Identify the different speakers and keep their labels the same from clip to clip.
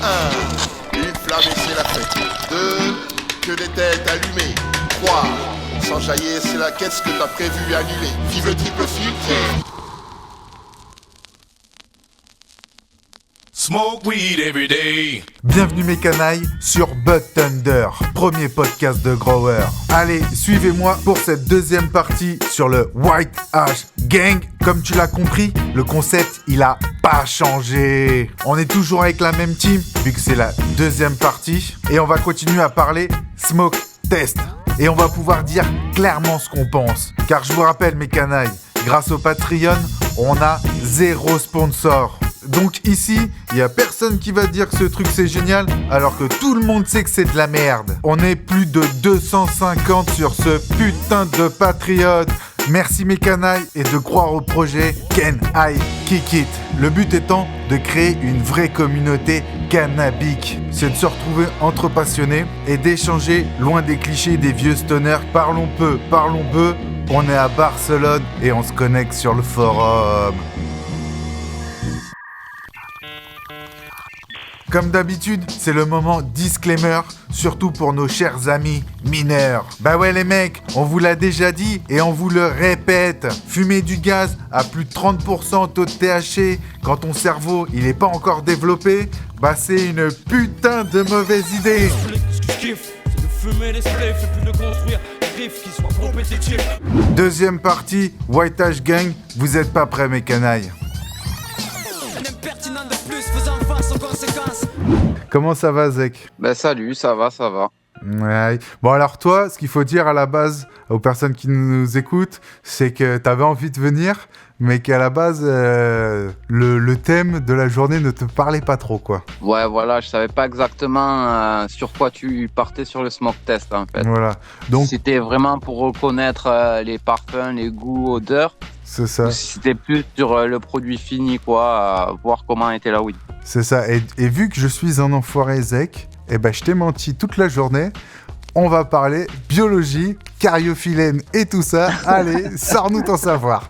Speaker 1: 1. Une flamme et c'est la fête. 2. Que des têtes allumées. 3. Sans jaillir, c'est la quête, ce que t'as prévu annuler. Vive le triple filtre.
Speaker 2: Smoke weed every day.
Speaker 3: Bienvenue mes canailles sur Bud Thunder, premier podcast de Grower. Allez, suivez-moi pour cette deuxième partie sur le White Ash Gang. Comme tu l'as compris, le concept, il a pas changé. On est toujours avec la même team, vu que c'est la deuxième partie. Et on va continuer à parler Smoke Test. Et on va pouvoir dire clairement ce qu'on pense. Car je vous rappelle mes canailles, grâce au Patreon, on a 0 sponsor. Donc ici, il n'y a personne qui va dire que ce truc c'est génial, alors que tout le monde sait que c'est de la merde. On est plus de 250 sur ce putain de Patreon. Merci mes canailles et de croire au projet Can I Kick It. Le but étant de créer une vraie communauté cannabique. C'est de se retrouver entre passionnés et d'échanger loin des clichés des vieux stoners. Parlons peu, parlons peu. On est à Barcelone et on se connecte sur le forum. Comme d'habitude, c'est le moment disclaimer, surtout pour nos chers amis mineurs. Bah ouais les mecs, on vous l'a déjà dit et on vous le répète. Fumer du gaz à plus de 30% taux de THC quand ton cerveau il est pas encore développé, bah c'est une putain de mauvaise idée. Deuxième partie, White Ash Gang, vous êtes pas prêts mes canailles. Comment ça va, Zek ?
Speaker 4: Ben salut, ça va.
Speaker 3: Ouais. Bon alors toi, ce qu'il faut dire à la base aux personnes qui nous écoutent, c'est que t'avais envie de venir, mais qu'à la base, le thème de la journée ne te parlait pas trop, quoi.
Speaker 4: Ouais, voilà, je savais pas exactement sur quoi tu partais sur le smoke test, en fait.
Speaker 3: Voilà. Donc
Speaker 4: c'était vraiment pour reconnaître les parfums, les goûts, odeurs.
Speaker 3: C'est ça.
Speaker 4: Ou si c'était plus sur le produit fini, quoi, voir comment était la weed.
Speaker 3: C'est ça. Et vu que je suis un enfoiré Zek, eh ben je t'ai menti toute la journée. On va parler biologie, cariophyllène et tout ça. Allez, sors-nous ton savoir.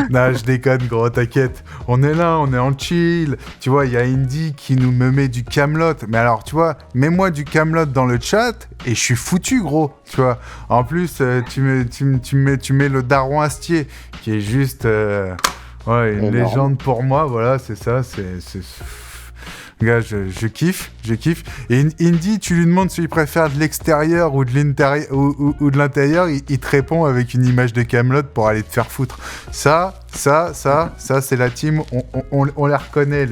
Speaker 3: Non, je déconne, gros, t'inquiète. On est là, on est en chill. Tu vois, il y a Indy qui nous me met du Camelot. Mais alors, tu vois, mets-moi du Camelot dans le chat et je suis foutu, gros. Tu vois. En plus, tu mets le Daron Astier qui est juste, ouais, une légende pour moi. Voilà, c'est ça. Gars, je kiffe. Et Indy, tu lui demandes s'il préfère de l'extérieur ou de l'intérieur, ou de l'intérieur, il te répond avec une image de Camelot pour aller te faire foutre. Ça, c'est la team. On les reconnaît,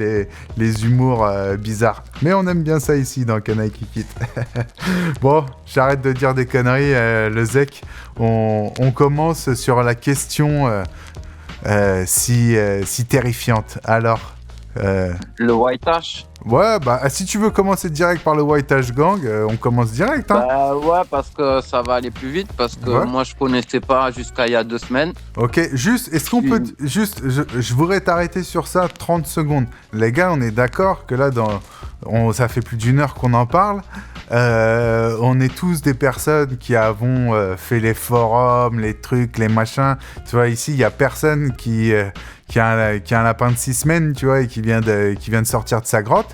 Speaker 3: les humours bizarres. Mais on aime bien ça ici dans Can I Kick It. Bon, j'arrête de dire des conneries, le Zek. On commence sur la question si terrifiante. Alors...
Speaker 4: Le White Ash.
Speaker 3: Ouais, bah si tu veux commencer direct par le White Ash Gang, on commence direct, hein.
Speaker 4: Ouais, parce que ça va aller plus vite, parce que moi je connaissais pas jusqu'à il y a 2 semaines.
Speaker 3: Ok, juste, est-ce qu'on peut... Juste, je voudrais t'arrêter sur ça 30 secondes. Les gars, on est d'accord que là, ça fait plus d'1 heure qu'on en parle. On est tous des personnes qui avons fait les forums, les trucs, les machins. Tu vois, ici, il y a personne qui a un lapin de 6 semaines, tu vois, et qui vient de sortir de sa grotte.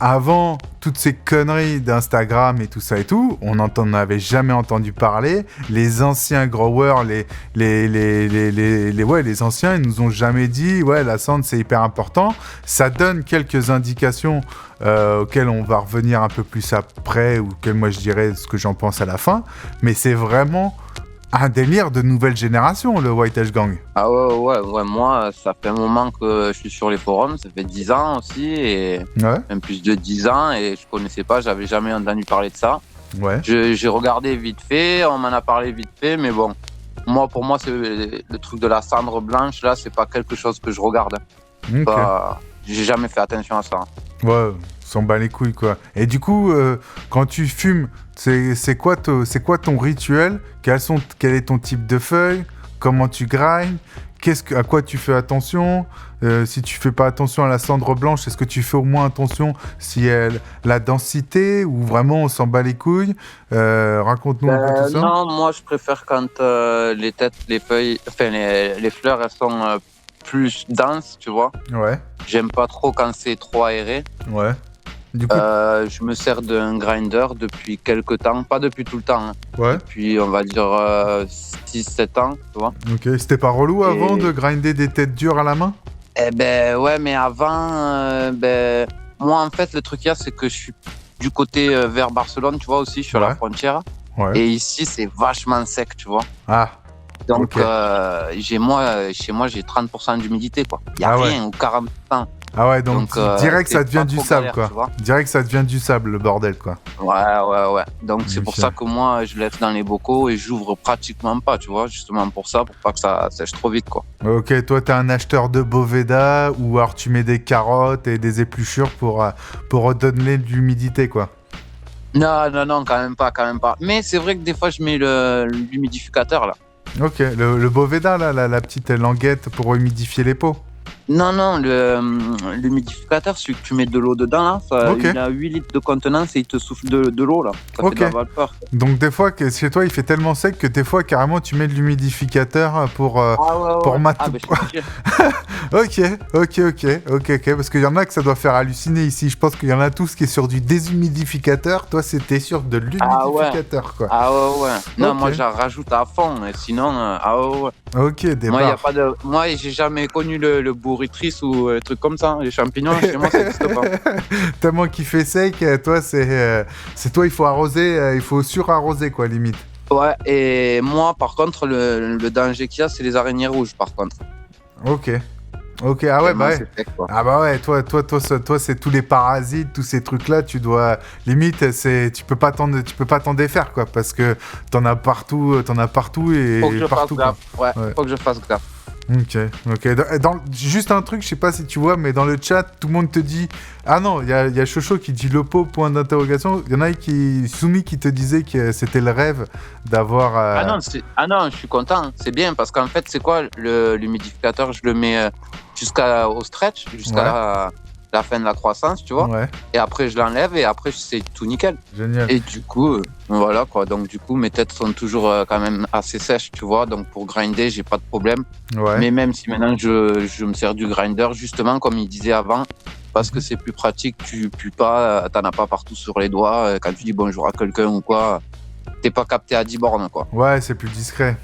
Speaker 3: Avant toutes ces conneries d'Instagram et tout ça et tout, on n'en avait jamais entendu parler. Les anciens growers, les anciens, ils nous ont jamais dit, ouais, la cendre c'est hyper important. Ça donne quelques indications auxquelles on va revenir un peu plus après, ou auxquelles moi je dirais ce que j'en pense à la fin. Mais c'est vraiment un délire de nouvelle génération, le White Ash Gang.
Speaker 4: Ah ouais, moi, ça fait un moment que je suis sur les forums, ça fait 10 ans aussi, et même plus de 10 ans, et je connaissais pas, j'avais jamais entendu parler de ça.
Speaker 3: Ouais.
Speaker 4: J'ai regardé vite fait, on m'en a parlé vite fait, mais bon, pour moi, c'est le truc de la cendre blanche, là, c'est pas quelque chose que je regarde.
Speaker 3: Okay.
Speaker 4: J'ai jamais fait attention à ça.
Speaker 3: Ouais, on s'en bat les couilles, quoi. Et du coup, quand tu fumes, c'est quoi ton rituel ? Quel est ton type de feuille ? Comment tu grindes ? À quoi tu fais attention ? Si tu fais pas attention à la cendre blanche, est-ce que tu fais au moins attention si la densité ou vraiment on s'en bat les couilles ? Raconte-nous un peu tout ça.
Speaker 4: Non, moi je préfère quand les feuilles, enfin les fleurs, elles sont plus dense, tu vois.
Speaker 3: Ouais.
Speaker 4: J'aime pas trop quand c'est trop aéré.
Speaker 3: Ouais. Du coup,
Speaker 4: je me sers d'un grinder depuis quelques temps, pas depuis tout le temps, hein.
Speaker 3: Ouais.
Speaker 4: Depuis on va dire 6-7 ans, tu vois.
Speaker 3: Ok, c'était pas relou avant de grinder des têtes dures à la main?
Speaker 4: Eh ben ouais, mais avant, moi en fait le truc qu'il y a, c'est que je suis du côté vers Barcelone, tu vois aussi, sur la frontière.
Speaker 3: Ouais.
Speaker 4: Et ici c'est vachement sec, tu vois.
Speaker 3: Ah.
Speaker 4: Donc chez moi j'ai 30% d'humidité, quoi. Il y a rien, ou 40%.
Speaker 3: Ah ouais, donc direct ça devient du sable,
Speaker 4: galère,
Speaker 3: quoi. Direct ça devient du sable, le bordel, quoi.
Speaker 4: Ouais. Donc c'est pour ça que moi je laisse dans les bocaux et j'ouvre pratiquement pas, tu vois, justement pour ça, pour pas que ça sèche trop vite, quoi.
Speaker 3: Ok, toi t'es un acheteur de Boveda ou alors tu mets des carottes et des épluchures pour redonner de l'humidité, quoi.
Speaker 4: Non, quand même pas. Mais c'est vrai que des fois je mets l'humidificateur là.
Speaker 3: Ok, le Boveda, là, la petite languette pour humidifier les pots.
Speaker 4: Non, l'humidificateur, celui que tu mets de l'eau dedans, là, il a 8 litres de contenance et il te souffle de l'eau, là. Ça fait de la vapeur.
Speaker 3: Donc des fois, chez toi, il fait tellement sec que des fois, carrément, tu mets de l'humidificateur pour Ok, parce qu'il y en a que ça doit faire halluciner ici. Je pense qu'il y en a tous qui est sur du déshumidificateur. Toi, c'était sur de l'humidificateur, quoi.
Speaker 4: Ah ouais. Non, moi, j'en rajoute à fond. Sinon,
Speaker 3: Ok,
Speaker 4: Moi, j'ai jamais connu le bourritrice ou des trucs comme ça. Les champignons, chez moi, ça n'existe pas.
Speaker 3: Tellement qu'il fait sec, toi, c'est toi, il faut arroser, il faut surarroser, quoi, limite.
Speaker 4: Ouais, et moi, par contre, le danger qu'il y a, c'est les araignées rouges, par contre.
Speaker 3: Ok, ah ouais, bah ouais. Sec, ah bah ouais, toi, c'est tous les parasites, tous ces trucs-là, tu dois... Limite, tu peux pas t'en défaire, quoi, parce que t'en as partout et
Speaker 4: faut que je
Speaker 3: partout.
Speaker 4: Fasse gaffe. Ouais, faut que je fasse gaffe.
Speaker 3: Ok. Juste un truc, je sais pas si tu vois, mais dans le chat, tout le monde te dit... Ah non, il y a Chocho qui dit le pot, point d'interrogation. Il y en a Soumi qui te disait que c'était le rêve d'avoir...
Speaker 4: Ah non, je suis content. C'est bien, parce qu'en fait, c'est quoi l'humidificateur? Je le mets jusqu'au stretch, jusqu'à la fin de la croissance, tu vois. Ouais. Et après, je l'enlève et après, c'est tout nickel.
Speaker 3: Génial.
Speaker 4: Et du coup, voilà, quoi. Donc, du coup, mes têtes sont toujours quand même assez sèches, tu vois. Donc, pour grinder, j'ai pas de problème. Ouais. Mais même si maintenant, je me sers du grinder, justement, comme il disait avant, parce que c'est plus pratique, tu pues pas, t'en as pas partout sur les doigts. Quand tu dis bonjour à quelqu'un ou quoi, t'es pas capté à 10 bornes, quoi.
Speaker 3: Ouais, c'est plus discret.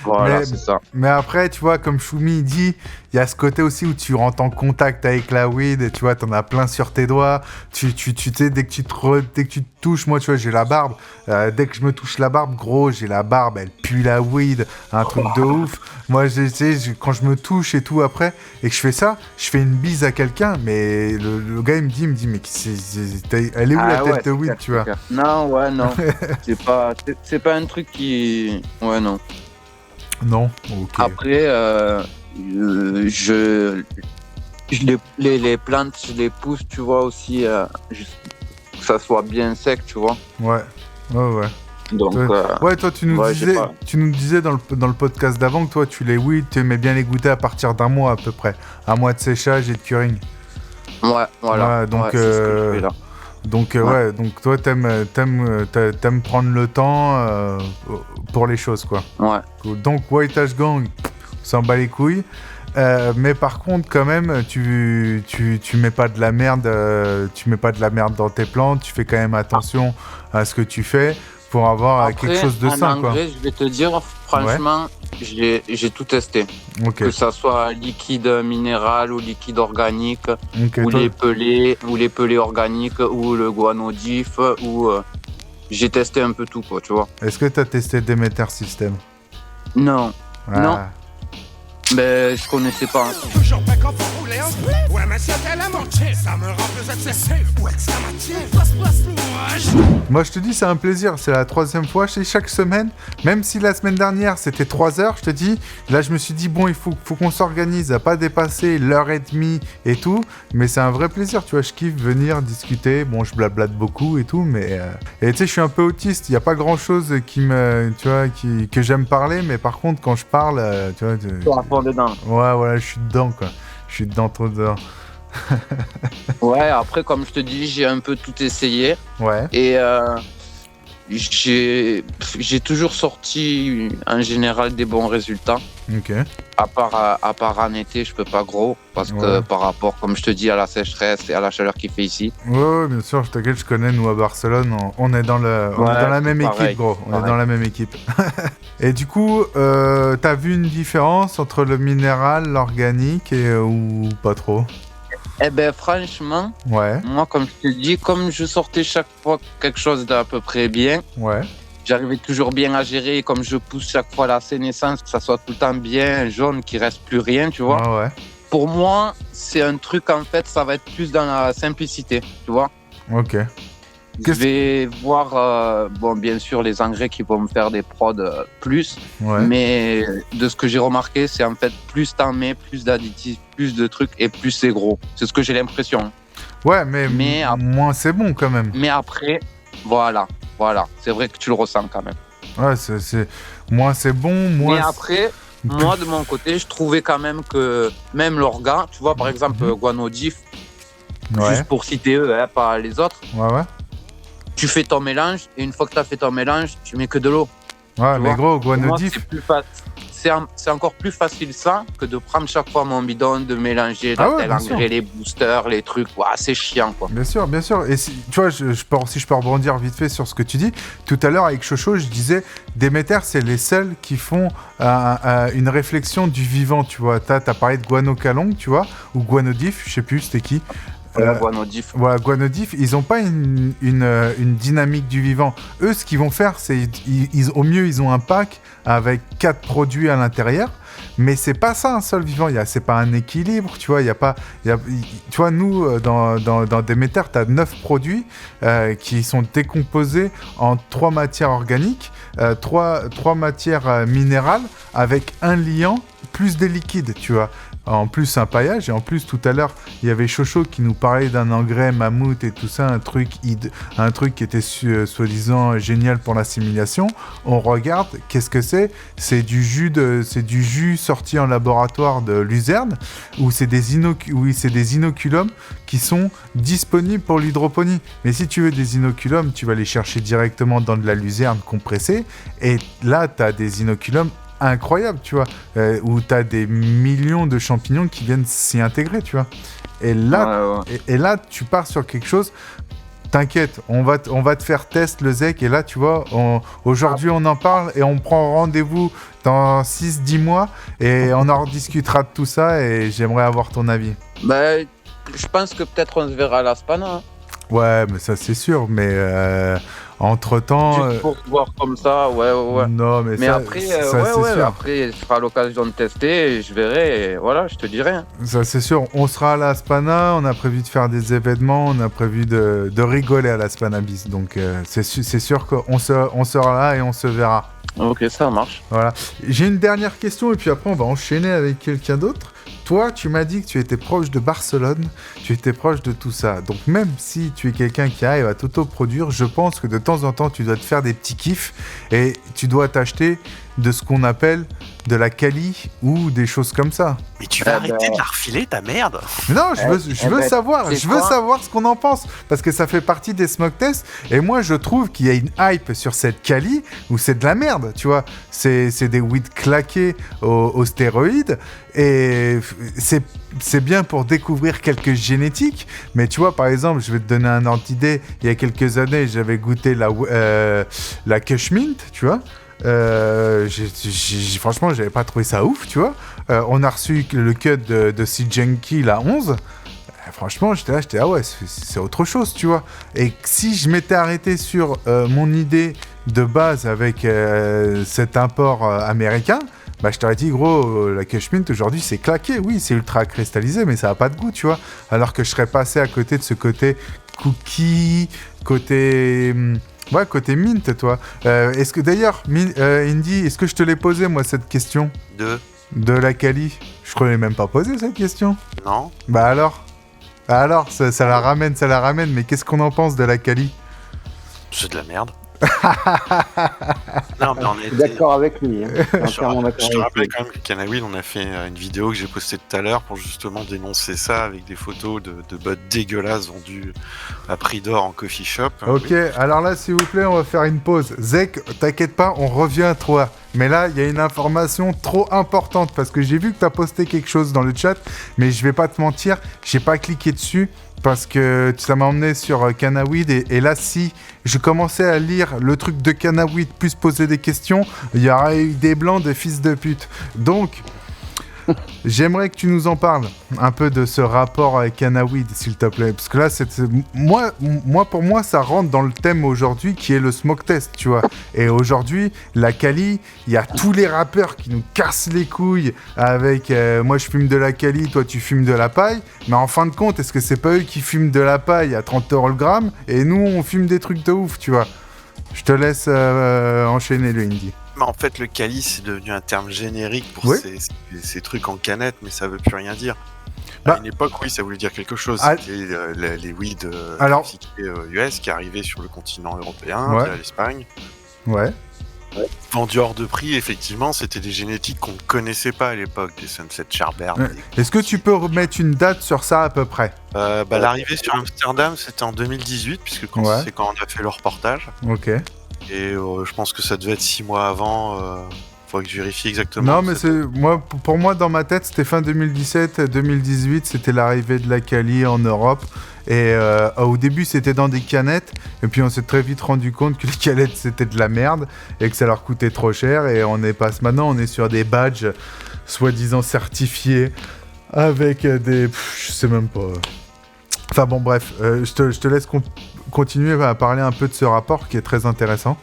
Speaker 4: Voilà, c'est ça.
Speaker 3: Mais après, tu vois, comme Choumi dit, il y a ce côté aussi où tu rentres en contact avec la weed, tu vois, t'en as plein sur tes doigts. Tu sais, dès que tu te touches, moi, tu vois, j'ai la barbe. Dès que je me touche la barbe, gros, j'ai la barbe, elle pue la weed, un truc de ouf. Moi, quand je me touche et tout après, et que je fais ça, je fais une bise à quelqu'un, mais le gars, il me dit, mais elle est où la tête de weed, tu vois?
Speaker 4: Non. C'est pas un truc qui... Ouais, non.
Speaker 3: Non, ok.
Speaker 4: Après, les plantes, je les pousse, tu vois, aussi, juste que ça soit bien sec, tu vois.
Speaker 3: Ouais.
Speaker 4: Donc,
Speaker 3: toi, tu nous disais dans le podcast d'avant que toi, tu aimais bien les goûter à partir d'un mois à peu près. Un mois de séchage et de curing.
Speaker 4: Ouais, voilà.
Speaker 3: Ouais, donc,
Speaker 4: c'est ce que je fais là.
Speaker 3: Donc toi t'aimes prendre le temps pour les choses, quoi. Ouais. Donc White Ash Gang, on s'en bat les couilles. Mais par contre quand même tu mets pas de la merde dans tes plantes, tu fais quand même attention à ce que tu fais pour avoir quelque chose de sain, quoi.
Speaker 4: Je vais te dire franchement, j'ai tout testé. Okay. Que ça soit liquide minéral ou liquide organique, ou les pelés organiques ou le guanodif, ou j'ai testé un peu tout, quoi, tu vois.
Speaker 3: Est-ce que tu as testé Demeter System?
Speaker 4: Non. Non. Mais je connaissais pas. Toujours pas quand vous roulez en split. Ouais, mais c'était la moitié. Ça me rend plus excessif. Ouais, que ça m'attire.
Speaker 3: Moi, je te dis, c'est un plaisir. C'est la 3e fois. C'est chaque semaine. Même si la semaine dernière, c'était 3 heures, je te dis. Là, je me suis dit, bon, il faut qu'on s'organise à pas dépasser l'heure et demie et tout. Mais c'est un vrai plaisir, tu vois. Je kiffe venir discuter. Bon, je blablate beaucoup et tout. Mais et tu sais, je suis un peu autiste. Il n'y a pas grand-chose que j'aime parler. Mais par contre, quand je parle, tu vois...
Speaker 4: dedans.
Speaker 3: Ouais, voilà, je suis dedans, quoi. Je suis trop dedans.
Speaker 4: Ouais, après, comme je te dis, j'ai un peu tout essayé.
Speaker 3: Ouais.
Speaker 4: Et j'ai toujours sorti en général des bons résultats.
Speaker 3: Ok.
Speaker 4: À part en été, je peux pas gros parce que par rapport, comme je te dis, à la sécheresse et à la chaleur qu'il fait ici.
Speaker 3: Ouais, bien sûr, t'inquiète, je connais, nous à Barcelone, on est dans la même équipe, gros. On est dans la même équipe. Et du coup, t'as vu une différence entre le minéral, l'organique ou pas trop?
Speaker 4: Eh ben franchement, moi comme je te dis, comme je sortais chaque fois quelque chose d'à peu près bien, j'arrivais toujours bien à gérer. Comme je pousse chaque fois la sénescence, que ça soit tout le temps bien jaune, qu'il reste plus rien, tu vois. Pour moi, c'est un truc en fait, ça va être plus dans la simplicité, tu vois.
Speaker 3: Ok.
Speaker 4: Je vais voir, bon, bien sûr, les engrais qui vont me faire des prods plus, mais de ce que j'ai remarqué, c'est en fait plus t'en mets, plus d'additifs, plus de trucs et plus c'est gros. C'est ce que j'ai l'impression.
Speaker 3: Ouais, mais moins c'est bon quand même.
Speaker 4: Mais après, voilà, c'est vrai que tu le ressens quand même.
Speaker 3: Ouais, moins c'est bon, moins.
Speaker 4: Mais après, moi de mon côté, je trouvais quand même que même l'orga, tu vois, par exemple, Guanodif, juste pour citer eux, pas les autres. Tu fais ton mélange et une fois que tu as fait ton mélange, tu mets que de l'eau.
Speaker 3: Ouais, mais gros, Guanodif.
Speaker 4: C'est encore plus facile ça que de prendre chaque fois mon bidon, de mélanger tel engrais, les boosters, les trucs. Ouais, c'est chiant, quoi.
Speaker 3: Bien sûr, bien sûr. Et si, tu vois, si je peux rebondir vite fait sur ce que tu dis, tout à l'heure avec Chocho, je disais, Déméter, c'est les seuls qui font une réflexion du vivant, tu vois. T'as parlé de Guanocalong, tu vois, ou Guanodif, je sais plus, c'était qui.
Speaker 4: Guanodif.
Speaker 3: Voilà, Guanodif, ils n'ont pas une dynamique du vivant. Eux, ce qu'ils vont faire, c'est au mieux, ils ont un pack avec 4 produits à l'intérieur, mais c'est pas ça un seul vivant. C'est pas un équilibre, tu vois. Tu vois, nous, dans Déméter, tu as 9 produits qui sont décomposés en 3 matières organiques, 3 matières minérales avec un liant plus des liquides, tu vois. En plus un paillage, et en plus tout à l'heure il y avait Chocho qui nous parlait d'un engrais mammouth et tout ça, un truc qui était soi-disant génial pour l'assimilation. On regarde, qu'est-ce que c'est du jus sorti en laboratoire de Luzerne, où c'est des inoculums qui sont disponibles pour l'hydroponie. Mais si tu veux des inoculums, tu vas les chercher directement dans de la luzerne compressée, et là tu as des inoculums incroyable, tu vois, où tu as des millions de champignons qui viennent s'y intégrer, tu vois. Et là, et là tu pars sur quelque chose. T'inquiète, on va te faire test le ZEC, et là, tu vois, aujourd'hui, on en parle et on prend rendez-vous dans 6-10 mois et on en rediscutera de tout ça, et j'aimerais avoir ton avis.
Speaker 4: Ben, je pense que peut-être on se verra à l'Aspana. Hein.
Speaker 3: Ouais, mais ça, c'est sûr, mais... entre-temps...
Speaker 4: Juste pour se voir comme ça, ouais.
Speaker 3: Non, mais ça,
Speaker 4: après,
Speaker 3: c'est sûr.
Speaker 4: Après, ce sera l'occasion de tester, et je verrai, et voilà, je te dirai. Hein.
Speaker 3: Ça, c'est sûr. On sera à la Spana, on a prévu de faire des événements, on a prévu de rigoler à la Spana Bis. Donc, c'est sûr qu'on sera là et on se verra.
Speaker 4: Ok, ça marche.
Speaker 3: Voilà. J'ai une dernière question, et puis après, on va enchaîner avec quelqu'un d'autre. Toi, tu m'as dit que tu étais proche de Barcelone, tu étais proche de tout ça. Donc même si tu es quelqu'un qui arrive à t'auto-produire, je pense que de temps en temps, tu dois te faire des petits kiffs et tu dois t'acheter de ce qu'on appelle de la Cali ou des choses comme ça.
Speaker 5: Mais tu vas arrêter de la refiler, ta merde.
Speaker 3: Non, je veux savoir ce qu'on en pense, parce que ça fait partie des smoke tests, et moi je trouve qu'il y a une hype sur cette Cali où c'est de la merde, tu vois. C'est des weeds claqués aux stéroïdes, et c'est bien pour découvrir quelques génétiques, mais tu vois, par exemple, je vais te donner un ordre d'idée. Il y a quelques années, j'avais goûté la Kush Mint, tu vois. Franchement, j'avais pas trouvé ça ouf, tu vois. On a reçu le cut de Sijenki, la 11. Franchement, j'étais ah ouais, c'est autre chose, tu vois. Et si je m'étais arrêté sur mon idée de base avec cet import américain, bah, je t'aurais dit, gros, la Kush Mint aujourd'hui, c'est claqué. Oui, c'est ultra cristallisé, mais ça a pas de goût, tu vois. Alors que je serais passé à côté de ce côté cookie, côté mint, toi. Est-ce que d'ailleurs, Indy, est-ce que je te l'ai posé, moi, cette question de la Cali? Je ne l'ai même pas posé, cette question.
Speaker 5: Non.
Speaker 3: Bah alors, ça la ramène, mais qu'est-ce qu'on en pense de la Cali?
Speaker 5: C'est de la merde. Non, mais on
Speaker 6: Je suis d'accord avec lui. Entièrement d'accord
Speaker 5: je te
Speaker 6: avec
Speaker 5: rappelle
Speaker 6: lui.
Speaker 5: quand même que Canaweed, on a fait une vidéo que j'ai postée tout à l'heure pour justement dénoncer ça avec des photos de bottes dégueulasses vendues à prix d'or en coffee shop.
Speaker 3: Ok,
Speaker 5: Oui.
Speaker 3: alors là, s'il vous plaît, on va faire une pause. Zek, t'inquiète pas, on revient à toi. Mais là, il y a une information trop importante parce que j'ai vu que t'as posté quelque chose dans le chat, mais je vais pas te mentir, j'ai pas cliqué dessus parce que ça m'a emmené sur Canaweed et là, si je commençais à lire le truc de Canaweed plus poser des questions, il y aurait eu des blancs de fils de pute. Donc, j'aimerais que tu nous en parles un peu de ce rapport avec Canaweed, s'il te plaît. Parce que là, pour moi, ça rentre dans le thème aujourd'hui qui est le smoke test, tu vois. Et aujourd'hui, la Cali, il y a tous les rappeurs qui nous cassent les couilles avec moi je fume de la Cali, toi tu fumes de la paille. Mais en fin de compte, est-ce que c'est pas eux qui fument de la paille à 30 € le gramme et nous, on fume des trucs de ouf, tu vois. Je te laisse enchaîner le Indy.
Speaker 5: Mais en fait, le Cali, c'est devenu un terme générique pour ces trucs en canette, mais ça veut plus rien dire. À une époque, oui, ça voulait dire quelque chose. C'était les weed US qui arrivaient sur le continent européen, via l'Espagne.
Speaker 3: Ouais.
Speaker 5: Vendus hors de prix, effectivement, c'était des génétiques qu'on ne connaissait pas à l'époque, des Sunset Charber.
Speaker 3: Est-ce que tu peux remettre une date sur ça à peu près?
Speaker 5: L'arrivée sur Amsterdam, c'était en 2018, puisque c'est quand on a fait le reportage.
Speaker 3: Ok.
Speaker 5: Et je pense que ça devait être 6 mois avant. Faudrait que je vérifie exactement.
Speaker 3: Non, mais pour moi, dans ma tête, c'était fin 2017-2018, c'était l'arrivée de la Cali en Europe. Et au début, c'était dans des canettes. Et puis, on s'est très vite rendu compte que les canettes, c'était de la merde et que ça leur coûtait trop cher. Et maintenant, on est sur des badges soi-disant certifiés avec des... je sais même pas... Enfin bon, bref, je te laisse continuer à parler un peu de ce rapport qui est très intéressant.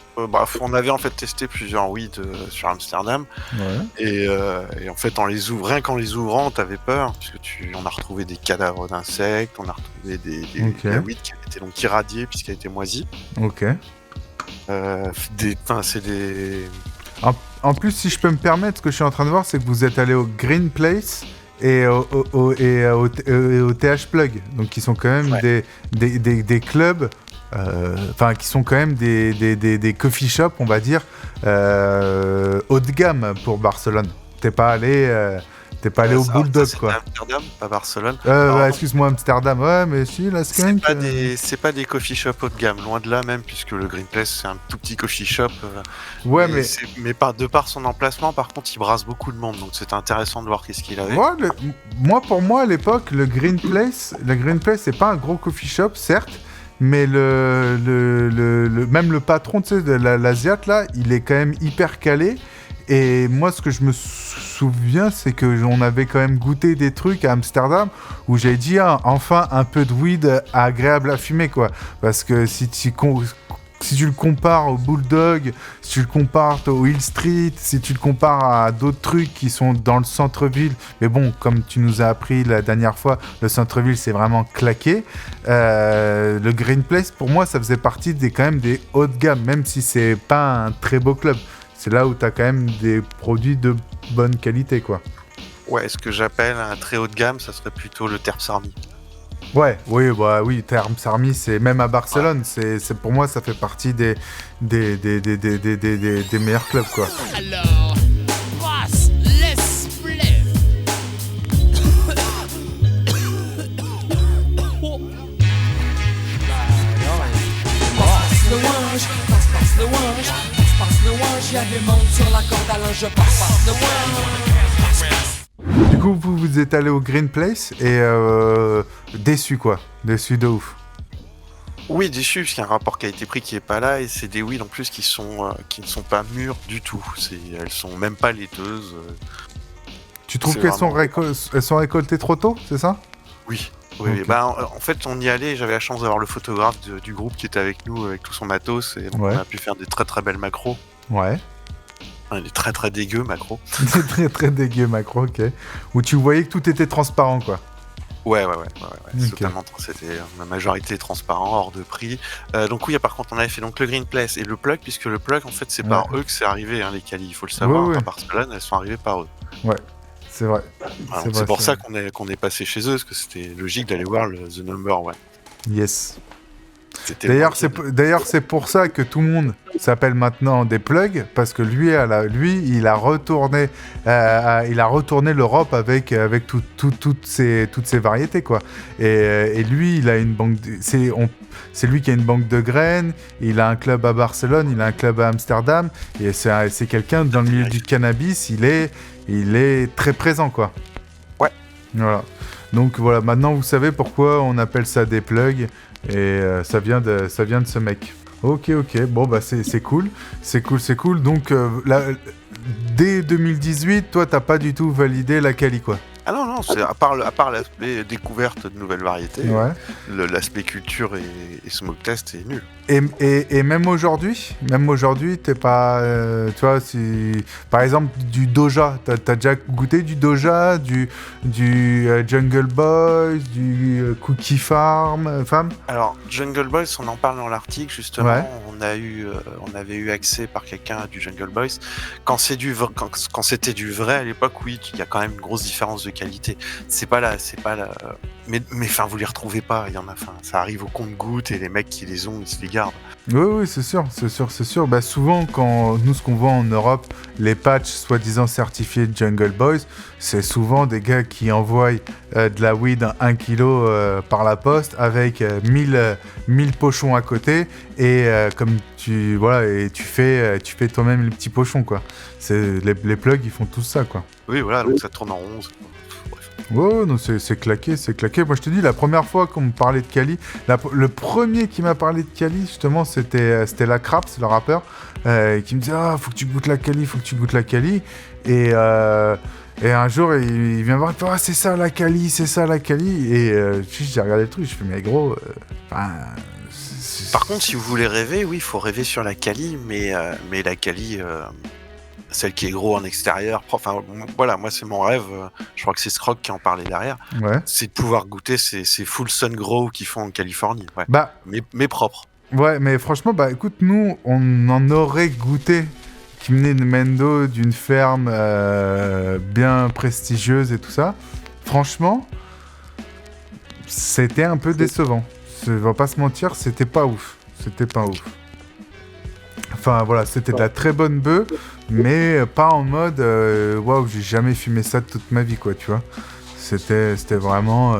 Speaker 5: On avait en fait testé plusieurs weed sur Amsterdam. Ouais. Et en fait, rien qu'en les ouvrant, t'avais peur, puisque on a retrouvé des cadavres d'insectes, on a retrouvé des weed qui étaient donc irradiés puisqu'elles étaient moisies.
Speaker 3: Ok.
Speaker 5: C'est des...
Speaker 3: En plus, si je peux me permettre, ce que je suis en train de voir, c'est que vous êtes allé au Green Place et au TH Plug, donc qui sont quand même des clubs, qui sont quand même des coffee shops, on va dire, haut de gamme pour Barcelone. T'es pas allé au Bulldog, quoi.
Speaker 5: Amsterdam, pas Barcelone.
Speaker 3: Excuse-moi, Amsterdam. Ouais, mais si, la Skunk...
Speaker 5: C'est pas des coffee shops haut de gamme, loin de là même, puisque le Green Place, c'est un tout petit coffee shop.
Speaker 3: Ouais,
Speaker 5: mais de par son emplacement, par contre, il brasse beaucoup de monde, donc c'était intéressant de voir qu'est-ce qu'il avait.
Speaker 3: Ouais, pour moi, à l'époque, le Green Place, c'est pas un gros coffee shop, certes, mais même le patron, tu sais, de l'Asiat, là, il est quand même hyper calé. Et moi, ce que je me souviens, c'est qu'on avait quand même goûté des trucs à Amsterdam où j'ai dit, enfin, un peu de weed agréable à fumer, quoi. Parce que si tu le compares au Bulldog, si tu le compares au Hill Street, si tu le compares à d'autres trucs qui sont dans le centre-ville, mais bon, comme tu nous as appris la dernière fois, le centre-ville, c'est vraiment claqué. Le Green Place, pour moi, ça faisait partie quand même des hauts de gamme, même si c'est pas un très beau club. C'est là où tu as quand même des produits de bonne qualité, quoi.
Speaker 5: Ouais, ce que j'appelle un très haut de gamme, ça serait plutôt le Terps Army.
Speaker 3: Oui, Terps Army, c'est même à Barcelone, c'est pour moi, ça fait partie des meilleurs clubs, quoi.
Speaker 7: Alors, passe, laisse plaire. Passe le wange. Y'a des mondes sur la corde à linge, passe le wange.
Speaker 3: Du coup, vous êtes allé au Green Place et déçu, quoi. Déçu de ouf.
Speaker 5: Oui, déçu, parce qu'il y a un rapport qualité-prix qui est pas là, et c'est des weed en plus qui ne sont pas mûres du tout. Elles sont même pas laiteuses.
Speaker 3: Tu trouves qu'elles sont récoltées trop tôt, c'est ça?
Speaker 5: Oui. Oui, okay. En fait, on y allait, j'avais la chance d'avoir le photographe du groupe qui était avec nous, avec tout son matos, et donc on a pu faire des très très belles macros.
Speaker 3: Ouais.
Speaker 5: Des très très dégueux macros.
Speaker 3: Des très très dégueux macros, ok. Où tu voyais que tout était transparent, quoi.
Speaker 5: Ouais. Okay. Totalement, c'était la majorité transparent, hors de prix. Donc oui, par contre, on avait fait donc le Green Place et le Plug, puisque le Plug, en fait, c'est par eux que c'est arrivé, hein, les Cali, il faut le savoir. À Barcelone, elles sont arrivées par eux.
Speaker 3: Ouais. C'est vrai.
Speaker 5: C'est pour ça qu'on est passé chez eux, parce que c'était logique d'aller voir The Number One.
Speaker 3: Yes. D'ailleurs, c'est pour ça que tout le monde s'appelle maintenant des plugs, parce que lui, il a retourné l'Europe avec toutes ces variétés, quoi. Et lui, il a une banque. C'est lui qui a une banque de graines. Il a un club à Barcelone, il a un club à Amsterdam. Et c'est quelqu'un dans le milieu du cannabis. Il est très présent, quoi.
Speaker 5: Ouais.
Speaker 3: Voilà. Donc voilà, maintenant vous savez pourquoi on appelle ça des plugs. Et ça vient de ce mec. Ok, bon bah c'est cool. Donc dès 2018, toi t'as pas du tout validé la quali, quoi.
Speaker 5: Ah non, c'est à part l'aspect découverte de nouvelles variétés, l'aspect culture et smoke test est nul.
Speaker 3: Et même aujourd'hui, t'es pas, tu vois, si par exemple du Doja, t'as déjà goûté du Doja, du Jungle Boys, du Cookie Farm, femme.
Speaker 5: Alors Jungle Boys, on en parle dans l'article justement. Ouais. On avait eu accès par quelqu'un à du Jungle Boys. Quand c'était du vrai à l'époque, oui, il y a quand même une grosse différence de qualité. C'est pas là. Mais enfin, vous les retrouvez pas. Il y en a. Enfin, ça arrive au compte-gouttes et les mecs qui les ont, ils se les gardent.
Speaker 3: Oui, c'est sûr. Bah, souvent, ce qu'on voit en Europe, les patchs soi-disant certifiés de Jungle Boys, c'est souvent des gars qui envoient de la weed 1 kilo par la poste avec 1000 pochons à côté et comme tu fais toi-même les petits pochons, quoi. Les plugs, ils font tout ça, quoi.
Speaker 5: Oui, voilà, donc ça tourne en 11.
Speaker 3: Ouais, non, c'est claqué. Moi, je te dis, la première fois qu'on me parlait de Cali, le premier qui m'a parlé de Cali, justement, c'était la Craps, le rappeur, qui me disait « Ah, faut que tu goûtes la Cali. » Et un jour, il vient me voir, « Ah, c'est ça la Cali. » Et j'ai regardé le truc, je fais « Mais gros,
Speaker 5: Par contre, si vous voulez rêver, oui, il faut rêver sur la Cali, mais la Cali... celle qui est gros en extérieur, enfin voilà, moi c'est mon rêve, je crois que c'est Scrog qui en parlait derrière, c'est de pouvoir goûter ces full sun grow qu'ils font en Californie, mais propre.
Speaker 3: Ouais, mais franchement, bah écoute, nous on en aurait goûté qui venait de Mendo, d'une ferme bien prestigieuse et tout ça. Franchement, c'était un peu décevant. On va pas se mentir, c'était pas ouf. Enfin voilà, c'était de la très bonne bœuf, mais pas en mode waouh, j'ai jamais fumé ça de toute ma vie, quoi, tu vois. C'était vraiment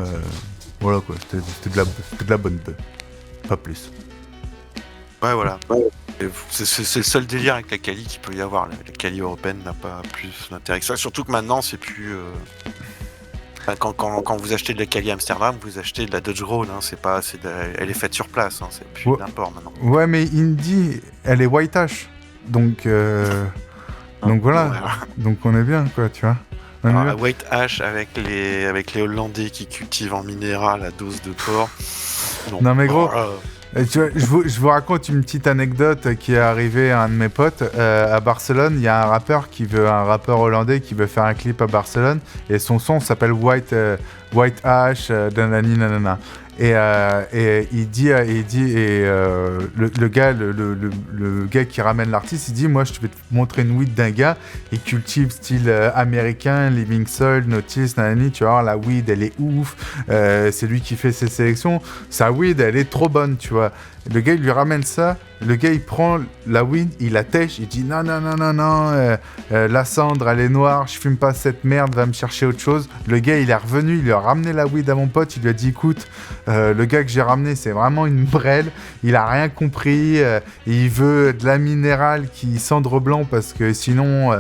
Speaker 3: voilà, quoi, c'était de la bonne bœuf, pas plus.
Speaker 5: Ouais, voilà. C'est le seul délire avec la Cali qu'il peut y avoir. La Cali européenne n'a pas plus d'intérêt que ça, surtout que maintenant c'est plus Quand vous achetez de la Cali Amsterdam, vous achetez de la Dutch Grown, hein, elle est faite sur place, hein, c'est plus d'import maintenant.
Speaker 3: Ouais, mais Indie, elle est white hash, donc voilà, donc on est bien, quoi, tu vois.
Speaker 5: Alors, la white hash avec les Hollandais qui cultivent en minéral à dose de porc.
Speaker 3: Non mais gros. Tu vois, je vous raconte une petite anecdote qui est arrivée à un de mes potes à Barcelone. Il y a un rappeur hollandais qui veut faire un clip à Barcelone et son son s'appelle White Ash, nanani nanana. Et il dit le gars qui ramène l'artiste, il dit moi je vais te montrer une weed d'un gars, il cultive style américain, Living Soul, Notice, nanani, tu vois, la weed elle est ouf, c'est lui qui fait ses sélections, sa weed elle est trop bonne, tu vois. Le gars il lui ramène ça, le gars il prend la weed, il la tèche, il dit non, la cendre elle est noire, je fume pas cette merde, va me chercher autre chose. Le gars il est revenu, il lui a ramené la weed à mon pote, il lui a dit écoute, le gars que j'ai ramené c'est vraiment une brêle, il a rien compris, il veut de la minérale qui cendre blanc parce que sinon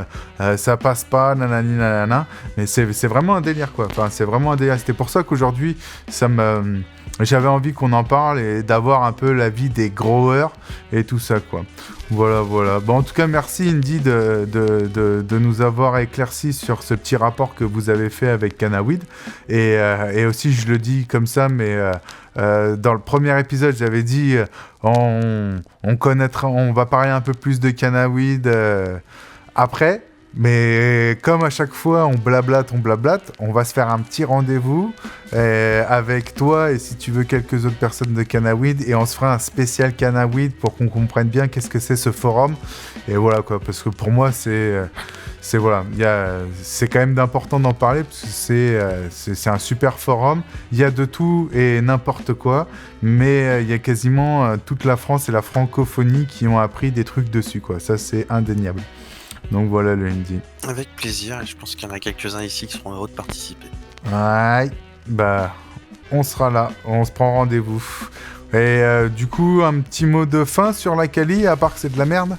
Speaker 3: ça passe pas, nanana. Mais c'est vraiment un délire, quoi, enfin c'est vraiment un délire. C'était pour ça qu'aujourd'hui j'avais envie qu'on en parle et d'avoir un peu l'avis des growers et tout ça, quoi. Voilà. Bon, en tout cas, merci Indy de nous avoir éclairci sur ce petit rapport que vous avez fait avec Canaweed. Et aussi, je le dis comme ça, mais dans le premier épisode, j'avais dit on va parler un peu plus de Canaweed après. Mais comme à chaque fois on blablate, on va se faire un petit rendez-vous avec toi et si tu veux quelques autres personnes de Canaweed et on se fera un spécial Canaweed pour qu'on comprenne bien qu'est-ce que c'est ce forum. Et voilà quoi, parce que pour moi c'est quand même d'important d'en parler parce que c'est un super forum. Il y a de tout et n'importe quoi, mais il y a quasiment toute la France et la francophonie qui ont appris des trucs dessus quoi. Ça c'est indéniable. Donc voilà le Indie.
Speaker 5: Avec plaisir, et je pense qu'il y en a quelques-uns ici qui seront heureux de participer.
Speaker 3: Ouais, bah on sera là, on se prend rendez-vous. Et du coup, un petit mot de fin sur la Kali, à part que c'est de la merde.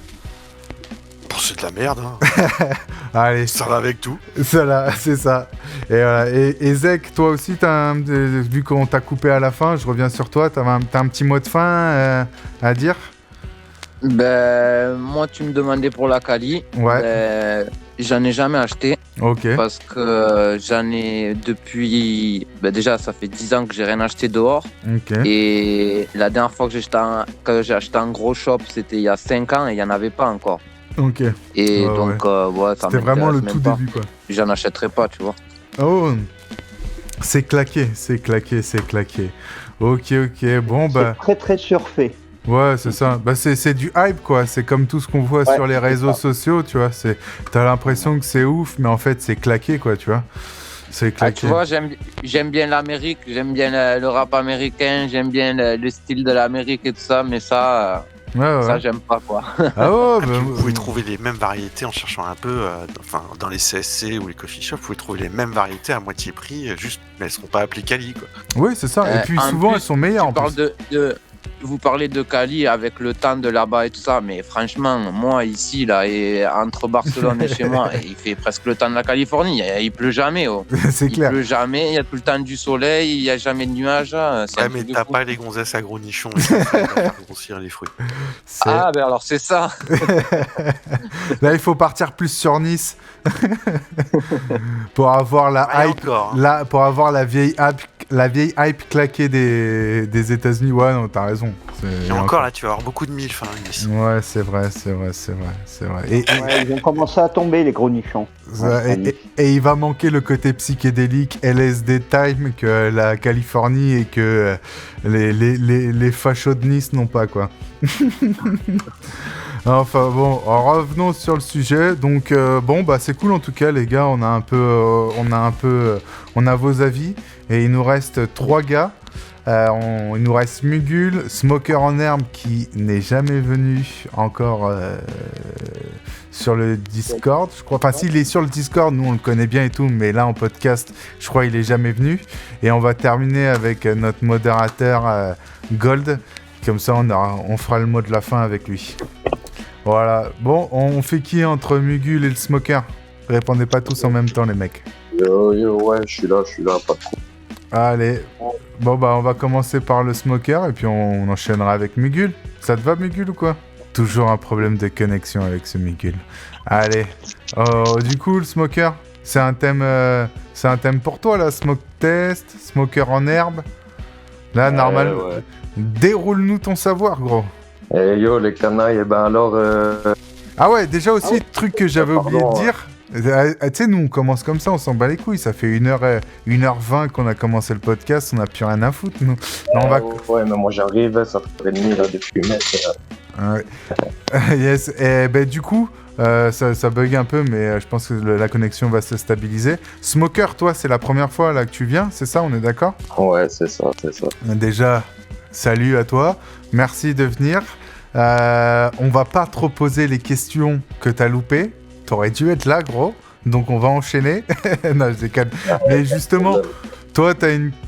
Speaker 5: Bon, c'est de la merde, hein.
Speaker 3: Allez.
Speaker 5: Ça va avec tout.
Speaker 3: Ça là, c'est ça. Et Zek, toi aussi, vu qu'on t'a coupé à la fin, je reviens sur toi, t'as un petit mot de fin à dire?
Speaker 4: Ben, moi, tu me demandais pour la Kali.
Speaker 3: Ouais.
Speaker 4: Ben, j'en ai jamais acheté.
Speaker 3: Ok.
Speaker 4: Parce que j'en ai depuis... Ben déjà, ça fait 10 ans que j'ai rien acheté dehors.
Speaker 3: Ok.
Speaker 4: Et la dernière fois que j'ai acheté un gros shop, c'était il y a 5 ans et il n'y en avait pas encore.
Speaker 3: Ok.
Speaker 4: Et donc, ouais, ça
Speaker 3: c'était vraiment le tout
Speaker 4: pas.
Speaker 3: début, quoi.
Speaker 4: J'en achèterai pas, tu vois.
Speaker 3: Oh, c'est claqué. Ok. Bon, bah...
Speaker 6: C'est très très surfait.
Speaker 3: Ouais, c'est ça. Bah, c'est du hype, quoi. C'est comme tout ce qu'on voit sur les réseaux sociaux, tu vois. T'as l'impression que c'est ouf, mais en fait, c'est claqué, quoi, tu vois. C'est claqué.
Speaker 4: Tu vois, j'aime bien l'Amérique, j'aime bien le rap américain, j'aime bien le style de l'Amérique et tout ça, mais ça, ça j'aime pas, quoi.
Speaker 3: Ah ouais,
Speaker 5: vous pouvez trouver les mêmes variétés en cherchant un peu, dans les CSC ou les coffee shops, vous pouvez trouver les mêmes variétés à moitié prix, juste, mais elles seront pas appelées Kali, quoi.
Speaker 3: Oui, c'est ça. Et puis souvent, elles sont meilleures.
Speaker 4: Vous parlez de Kali avec le temps de là-bas et tout ça, mais franchement, moi ici, là, et entre Barcelone et chez moi, il fait presque le temps de la Californie. Il pleut jamais. Oh.
Speaker 3: C'est clair.
Speaker 4: Il pleut jamais, il y a tout le temps du soleil, il y a jamais de nuages.
Speaker 5: Ouais, mais t'as pas les gonzesses à gros nichons qui vont faire grossir les fruits.
Speaker 4: Ah, ben alors c'est ça.
Speaker 3: Là, il faut partir plus sur Nice pour avoir la hype,
Speaker 5: encore, hein.
Speaker 3: là, pour avoir la vieille hype claquée des États-Unis. Ouais, non, t'as raison.
Speaker 5: Et encore là, tu vas avoir beaucoup de milf, hein, Nice.
Speaker 3: Ouais, c'est vrai. Et
Speaker 6: ils ont commencé à tomber, les gros nichons.
Speaker 3: Et il va manquer le côté psychédélique LSD time que la Californie et que les fachos de Nice n'ont pas, quoi. Enfin bon, revenons sur le sujet. Donc c'est cool en tout cas, les gars. On a vos avis et il nous reste 3 gars. Il nous reste Mugul, Smoker en herbe qui n'est jamais venu encore sur le Discord, je crois. Enfin, s'il est sur le Discord, nous on le connaît bien et tout, mais là en podcast, je crois qu'il est jamais venu. Et on va terminer avec notre modérateur Gold. Comme ça, on fera le mot de la fin avec lui. Voilà. Bon, on fait qui entre Mugul et le Smoker? Répondez pas tous en même temps, les mecs.
Speaker 8: Ouais, je suis là, pas trop.
Speaker 3: Allez. Bon, on va commencer par le Smoker et puis on enchaînera avec Mugul. Ça te va, Mugul, ou quoi? Toujours un problème de connexion avec ce Mugul. Allez. Du coup, le Smoker, c'est un thème pour toi, là. Smoke test, Smoker en herbe. Là, normal. Ouais. Déroule-nous ton savoir, gros.
Speaker 8: Yo, les canailles, alors...
Speaker 3: Ah ouais, déjà aussi, truc que j'avais oublié de dire... Tu sais, nous on commence comme ça, on s'en bat les couilles. Ça fait 1h20 qu'on a commencé le podcast, on n'a plus rien à foutre, nous. Non,
Speaker 8: Ouais, mais moi j'arrive, ça fait demi là depuis
Speaker 3: Ouais. Yes, et du coup, ça bug un peu, mais je pense que la connexion va se stabiliser. Smoker, toi, c'est la première fois là que tu viens, c'est ça, on est d'accord?
Speaker 8: Ouais, c'est ça.
Speaker 3: Déjà, salut à toi, merci de venir. On va pas trop poser les questions que t'as loupées. T'aurais dû être là, gros. Donc on va enchaîner. Non, je déconne. Mais justement, toi,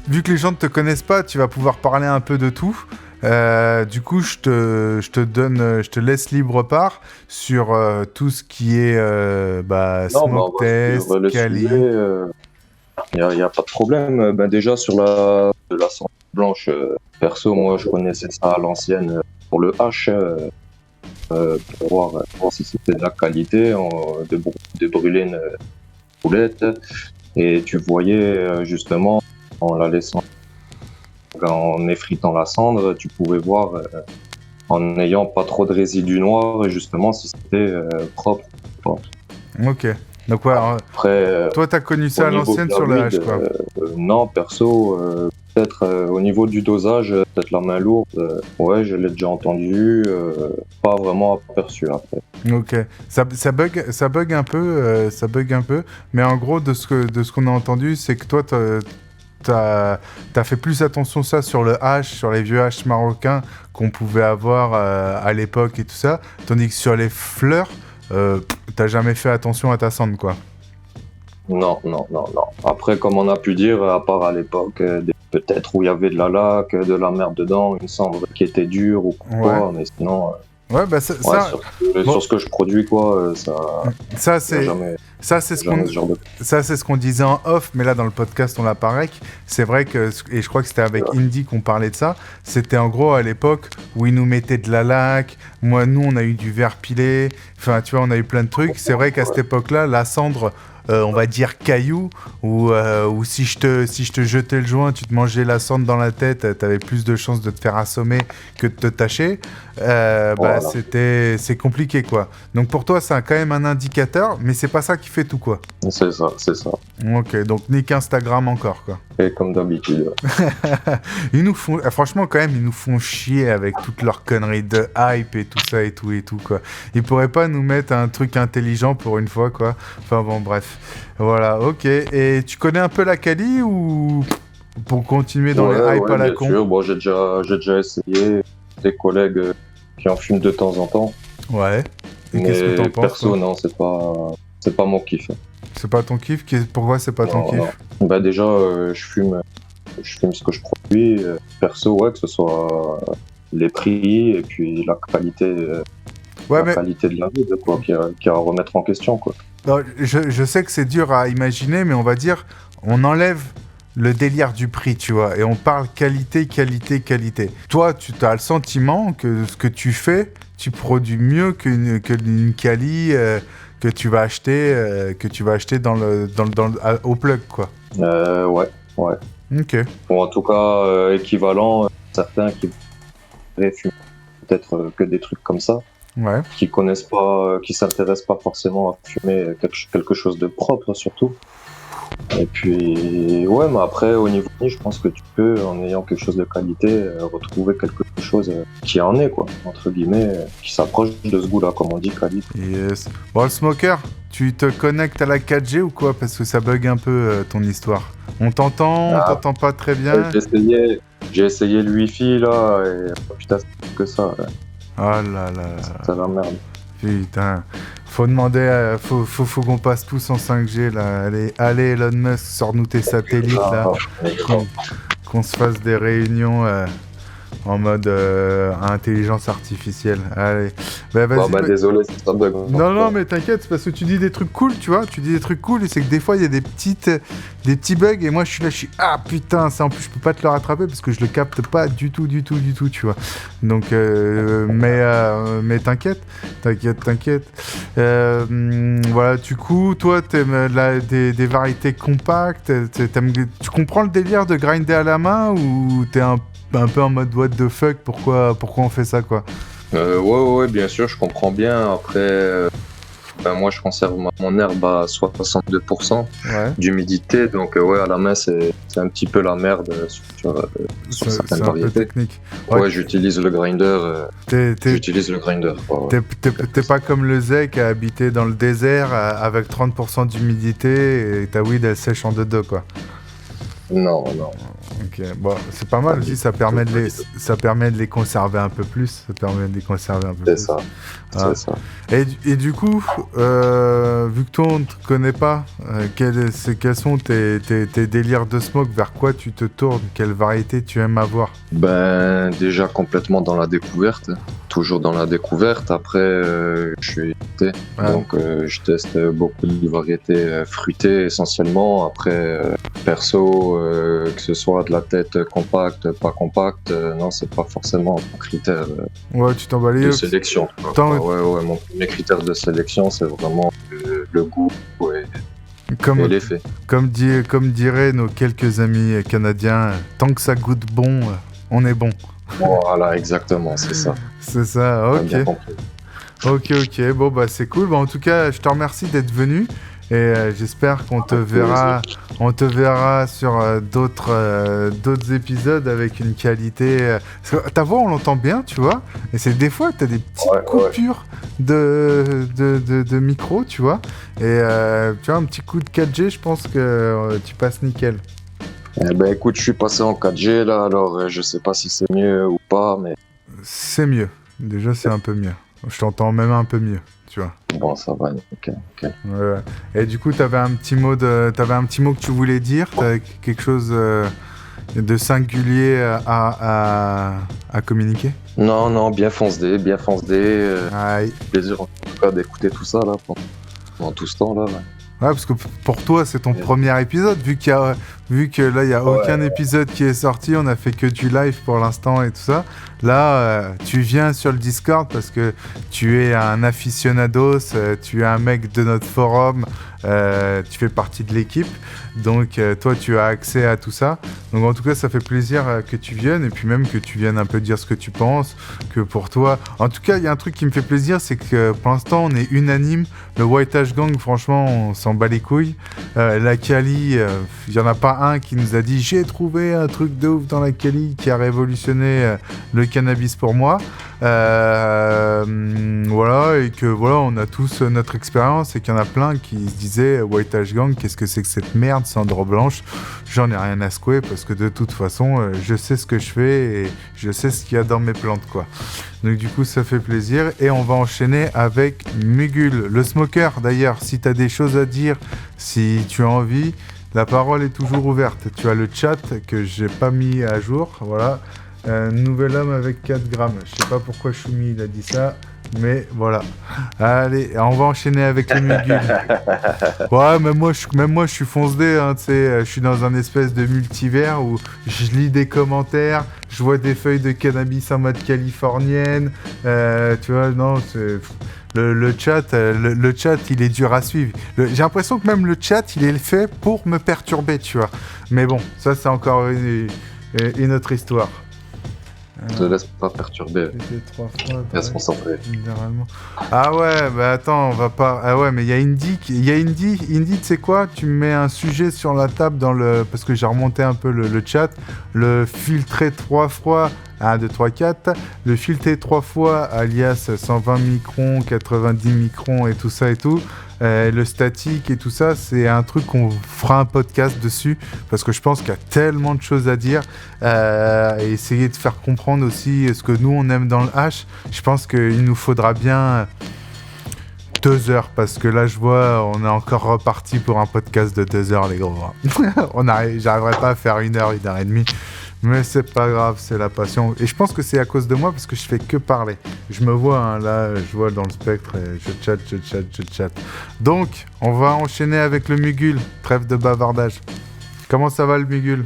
Speaker 3: vu que les gens ne te connaissent pas, tu vas pouvoir parler un peu de tout. Du coup, je te laisse libre part sur tout ce qui est smoke test, Kali.
Speaker 8: Il n'y a pas de problème. Déjà sur la cendre blanche, perso, moi je connaissais ça à l'ancienne pour le H. Pour voir si c'était de la qualité, de brûler une boulette. Et tu voyais justement, en la laissant, en effritant la cendre, tu pouvais voir, en n'ayant pas trop de résidus noirs, justement, si c'était propre.
Speaker 3: Ok. Donc ouais, après, toi t'as connu ça à l'ancienne sur le H, quoi.
Speaker 8: Non, perso, peut-être au niveau du dosage, peut-être la main lourde, ouais, je l'ai déjà entendu, pas vraiment aperçu après.
Speaker 3: Ok, ça bug un peu, mais en gros, de ce qu'on a entendu, c'est que toi, t'as fait plus attention ça sur le hache, sur les vieux haches marocains qu'on pouvait avoir à l'époque et tout ça, tandis que sur les fleurs, t'as jamais fait attention à ta cendre, quoi.
Speaker 8: Non. Après, comme on a pu dire, à part à l'époque, peut-être où il y avait de la laque, de la merde dedans, une cendre qui était dure ou quoi, mais sinon...
Speaker 3: Ouais, bah ça...
Speaker 8: Sur ce que je produis, quoi, ça c'est
Speaker 3: ce qu'on disait en off, mais là dans le podcast on l'a pareil. C'est vrai que, et je crois que c'était avec Indy qu'on parlait de ça, c'était en gros à l'époque où ils nous mettaient de la laque, nous on a eu du verre pilé, enfin tu vois, on a eu plein de trucs. C'est vrai qu'à cette époque-là, la cendre... on va dire caillou, ou si je te jetais le joint, tu te mangeais la cendre dans la tête, t'avais plus de chances de te faire assommer que de te tâcher. Voilà. C'est compliqué, quoi. Donc pour toi, c'est quand même un indicateur, mais c'est pas ça qui fait tout, quoi.
Speaker 8: C'est ça.
Speaker 3: Ok, donc nique Instagram encore, quoi.
Speaker 8: Et comme d'habitude.
Speaker 3: Ils nous font, franchement, quand même, ils nous font chier avec toutes leurs conneries de hype et tout ça et tout, quoi. Ils pourraient pas nous mettre un truc intelligent pour une fois, quoi. Enfin bon, bref. Voilà, ok. Et tu connais un peu la Kali ou pour continuer dans les hype à la con?
Speaker 8: Sûr. Bon, j'ai déjà essayé, des collègues qui en fument de temps en temps.
Speaker 3: Ouais. Et qu'est-ce que t'en penses?
Speaker 8: Perso, non, c'est pas mon kiff.
Speaker 3: C'est pas ton kiff? Pourquoi c'est pas ton kiff?
Speaker 8: Non. Bah déjà, je fume ce que je produis. Perso, ouais, que ce soit les prix et puis la qualité, qualité de la vie, quoi, qui a à remettre en question, quoi.
Speaker 3: Alors, je sais que c'est dur à imaginer, mais on va dire, on enlève le délire du prix, tu vois, et on parle qualité. Toi, tu as le sentiment que ce que tu fais, tu produis mieux qu'une Kali que tu vas acheter au plug, quoi.
Speaker 8: Ouais.
Speaker 3: Ok.
Speaker 8: Bon, en tout cas, équivalent, certains qui fument peut-être que des trucs comme ça.
Speaker 3: Ouais.
Speaker 8: Qui connaissent pas, qui s'intéressent pas forcément à fumer quelque chose de propre surtout. Et puis ouais, mais après au niveau je pense que tu peux, en ayant quelque chose de qualité, retrouver quelque chose qui en est, quoi, entre guillemets, qui s'approche de ce goût-là, comme on dit, qualité.
Speaker 3: Yes. Bon, le smoker, tu te connectes à la 4G ou quoi? Parce que ça bug un peu ton histoire. On t'entend, on t'entend pas très bien.
Speaker 8: J'ai essayé le Wi-Fi là, et putain, c'est que ça. Là.
Speaker 3: Oh là là.
Speaker 8: C'est la merde.
Speaker 3: Putain. Faut demander, faut qu'on passe tous en 5G là. Allez Elon Musk, sors-nous tes satellites là. Qu'on se fasse des réunions en mode intelligence artificielle. Allez. Bah, vas-y.
Speaker 8: Bah, désolé, c'est ça bug.
Speaker 3: Non, mais t'inquiète, parce que tu dis des trucs cool, tu vois. Tu dis des trucs cool et c'est que des fois il y a des petits bugs et moi je suis ah putain, ça en plus je peux pas te le rattraper parce que je le capte pas du tout, tu vois. Donc mais t'inquiète. Voilà, du coup, toi t'aimes des variétés compactes, tu comprends le délire de grinder à la main ou t'es un peu en mode what the fuck, pourquoi on fait ça, quoi?
Speaker 8: Ouais, bien sûr, je comprends bien. Après, moi, je conserve mon herbe à 62% d'humidité, donc ouais, à la main, c'est un petit peu la merde sur certaines variétés.
Speaker 3: C'est un peu technique.
Speaker 8: Ouais, j'utilise le grinder.
Speaker 3: T'es pas comme le Zek à habiter dans le désert avec 30% d'humidité et ta weed elle sèche en deux, quoi.
Speaker 8: Non.
Speaker 3: Ok, bon, c'est pas mal aussi, ça permet de les conserver un peu plus. C'est
Speaker 8: ça.
Speaker 3: Et du coup, vu que toi on ne te connaît pas, quels sont tes délires de smoke? Vers quoi tu te tournes? Quelle variété tu aimes avoir?
Speaker 8: Ben, déjà complètement dans la découverte. Toujours dans la découverte. Après, je suis été, donc je teste beaucoup de variétés fruitées essentiellement. Après, perso, que ce soit de la tête compacte, pas compacte, non, c'est pas forcément un critère
Speaker 3: tu t'en bats les
Speaker 8: de sélection. Ouais, mon premier critère de sélection, c'est vraiment le goût et l'effet.
Speaker 3: Comme diraient nos quelques amis canadiens, tant que ça goûte bon, on est bon.
Speaker 8: Voilà, exactement, c'est ça.
Speaker 3: C'est ça, ok. Ok, bon bah c'est cool. Bah, en tout cas, je te remercie d'être venu. Et j'espère qu'on te verra sur d'autres épisodes avec une qualité. Parce que ta voix, on l'entend bien, tu vois. Et c'est des fois, t'as des petites coupures de micro, tu vois. Et tu vois, un petit coup de 4G, je pense que tu passes nickel.
Speaker 8: Eh ben écoute, je suis passé en 4G là, alors je sais pas si c'est mieux ou pas, mais...
Speaker 3: C'est mieux. Déjà, c'est un peu mieux. Je t'entends même un peu mieux, tu vois.
Speaker 8: Bon, ça va, ok.
Speaker 3: Ouais. Et du coup, t'avais un petit mot que tu voulais dire. T'avais quelque chose de singulier à communiquer.
Speaker 8: Non, bien foncé.
Speaker 3: Aïe.
Speaker 8: Plaisir en tout cas d'écouter tout ça là pendant tout ce temps là.
Speaker 3: Ouais, parce que pour toi, c'est ton premier épisode, vu que là, il n'y a aucun épisode qui est sorti, on a fait que du live pour l'instant et tout ça. Là, tu viens sur le Discord parce que tu es un aficionados, tu es un mec de notre forum, tu fais partie de l'équipe. Donc, toi, tu as accès à tout ça. Donc, en tout cas, ça fait plaisir que tu viennes et puis même que tu viennes un peu dire ce que tu penses, que pour toi... En tout cas, il y a un truc qui me fait plaisir, c'est que pour l'instant, on est unanime. Le White Ash Gang, franchement, on s'en bat les couilles. La Kali, il n'y en a pas un qui nous a dit « J'ai trouvé un truc de ouf dans la Kali qui a révolutionné le cannabis pour moi. » Voilà, et que voilà, on a tous notre expérience et qu'il y en a plein qui se disaient White Ash Gang, qu'est-ce que c'est que cette merde, cendre blanche? J'en ai rien à secouer parce que de toute façon, je sais ce que je fais et je sais ce qu'il y a dans mes plantes, quoi. Donc du coup, ça fait plaisir et on va enchaîner avec Mugul, le smoker. D'ailleurs, si tu as des choses à dire, si tu as envie, la parole est toujours ouverte. Tu as le chat que j'ai pas mis à jour, voilà. Nouvel homme avec 4 grammes. Je sais pas pourquoi Choumi il a dit ça, mais voilà. Allez, on va enchaîner avec le Mugul. Ouais, même moi je suis fonce-dé, hein, tu sais, je suis dans un espèce de multivers où je lis des commentaires, je vois des feuilles de cannabis en mode californienne, tu vois, non, c'est... Le chat, il est dur à suivre. J'ai l'impression que même le chat, il est fait pour me perturber, tu vois. Mais bon, ça c'est encore une autre histoire.
Speaker 8: Ne te laisse pas perturber. Reste concentré.
Speaker 3: Ah ouais, bah attends, on va pas... Ah ouais, mais il y a Indy, tu sais quoi? Tu me mets un sujet sur la table parce que j'ai remonté un peu le chat. Le filtré 3 fois, 1, 2, 3, 4. Le filtré 3 fois, alias 120 microns, 90 microns et tout ça et tout. Le statique et tout ça, c'est un truc qu'on fera un podcast dessus parce que je pense qu'il y a tellement de choses à dire et essayer de faire comprendre aussi ce que nous on aime dans le hash. Je pense qu'il nous faudra bien 2 heures parce que là je vois on est encore reparti pour un podcast de 2 heures les gros. J'arriverai pas à faire 1 heure, 1 heure et demie. Mais c'est pas grave, c'est la passion. Et je pense que c'est à cause de moi parce que je fais que parler. Je me vois, hein, là, je vois dans le spectre et je chatte. Donc, on va enchaîner avec le Mugul. Trêve de bavardage. Comment ça va le Mugul?